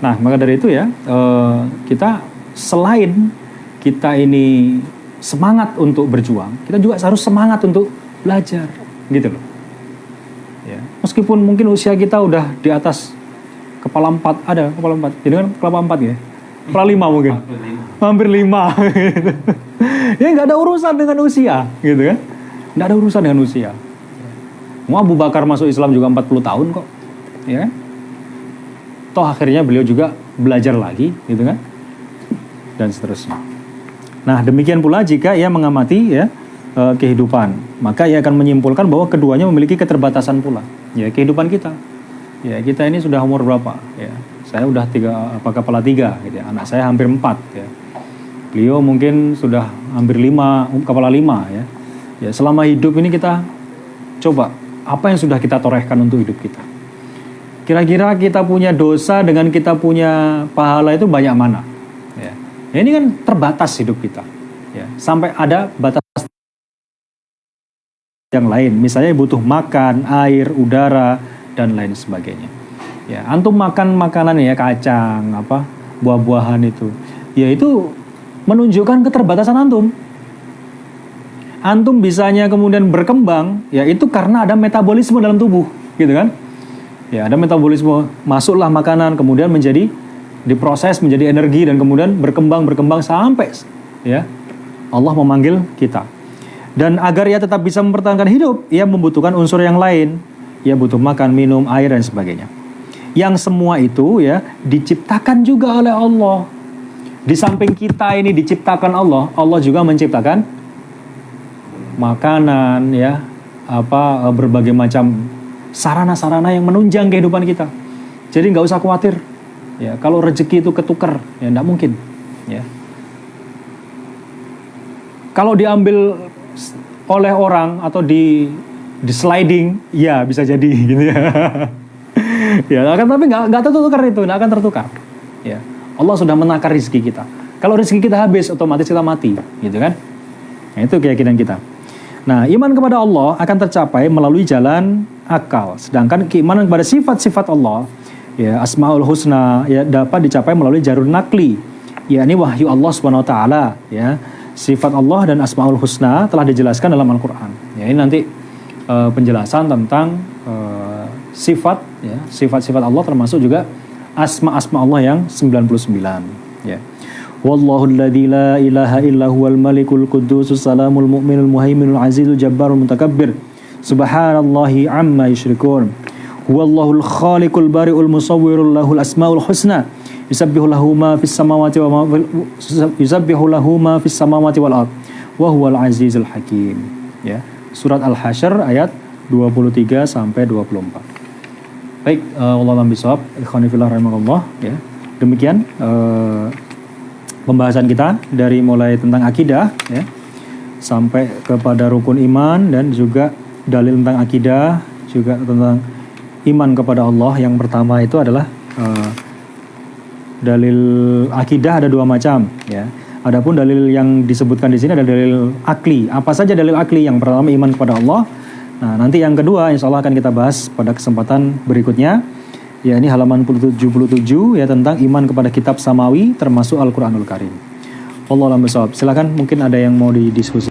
Nah maka dari itu ya, kita selain kita ini semangat untuk berjuang, kita juga harus semangat untuk belajar, gitu loh. meskipun mungkin usia kita udah di atas kepala 4, ada kepala 4, jadi kan kepala 4 ya, kepala 5 mungkin, hampir 5 gitu. Ya nggak ada urusan dengan usia gitu kan, nggak ada urusan dengan usia. Mau Abu Bakar masuk Islam juga 40 tahun kok, ya kan? Toh akhirnya beliau juga belajar lagi gitu kan, dan seterusnya. Nah demikian pula jika ia mengamati ya kehidupan, maka ia akan menyimpulkan bahwa keduanya memiliki keterbatasan pula. Ya kehidupan kita, ya kita ini sudah umur berapa? Ya saya udah kepala 3, gitu ya. Anak saya hampir 4, ya. Beliau mungkin sudah hampir 5, kepala 5, ya. Ya selama hidup ini kita coba apa yang sudah kita torehkan untuk hidup kita. Kira-kira kita punya dosa dengan kita punya pahala itu banyak mana? Ya, ya ini kan terbatas hidup kita. Ya sampai ada batas yang lain, misalnya butuh makan, air, udara, dan lain sebagainya. Ya, antum makan makanan ya kacang, buah-buahan itu, ya itu menunjukkan keterbatasan antum. Antum bisanya kemudian berkembang, ya itu karena ada metabolisme dalam tubuh, gitu kan? Ya ada metabolisme, masuklah makanan, kemudian menjadi diproses menjadi energi dan kemudian berkembang sampai, ya Allah memanggil kita. Dan agar ia tetap bisa mempertahankan hidup, ia membutuhkan unsur yang lain. Ia butuh makan, minum, air, dan sebagainya. Yang semua itu ya diciptakan juga oleh Allah. Di samping kita ini diciptakan Allah, Allah juga menciptakan makanan, ya, berbagai macam sarana-sarana yang menunjang kehidupan kita. Jadi nggak usah khawatir. Ya, kalau rezeki itu ketukar, ya nggak mungkin. Ya. Kalau diambil oleh orang atau di sliding, ya bisa jadi gitu ya. Ya, tapi nggak tertukar itu, nggak akan tertukar. Ya, Allah sudah menakar rezeki kita. Kalau rezeki kita habis, otomatis kita mati, gitu kan? Nah, itu keyakinan kita. Nah, iman kepada Allah akan tercapai melalui jalan akal. Sedangkan keimanan kepada sifat-sifat Allah, ya Asmaul Husna, ya dapat dicapai melalui jalur nakli, yakni wahyu Allah Subhanahu Wa Taala, ya. Sifat Allah dan Asmaul Husna telah dijelaskan dalam Al-Quran. Ya, ini nanti penjelasan tentang sifat, ya, sifat-sifat Allah termasuk juga asma-asma Allah yang 99. Ya. Wallahu alladzi la ilaha illa huwal malikul quddusus salamul mu'minul muhaiminul azizul jabbarul mutakabbir. Subhanallahi amma yusyrikun. Huwallahul khaliqul bari'ul musawwirul lahul asmaul husna. Yusabbihu lahu ma fis samawati wal ard wa huwal azizul hakim. Ya. Surat Al-Hasyr ayat 23 sampai 24. Baik, wallahu a'lam bishawab. Ikhwani fillah rahimakumullah, ya. Demikian pembahasan kita dari mulai tentang akidah, ya, sampai kepada rukun iman dan juga dalil tentang akidah, juga tentang iman kepada Allah. Yang pertama itu adalah dalil akidah ada 2 macam, ya. Adapun dalil yang disebutkan di sini adalah dalil akli. Apa saja dalil akli? Yang pertama iman kepada Allah. Nah, nanti yang kedua insya Allah akan kita bahas pada kesempatan berikutnya. Ya, ini halaman 77 ya, tentang iman kepada kitab samawi termasuk Al-Qur'anul Karim. Wallahu a'lam bishawab. Silakan, mungkin ada yang mau didiskusi.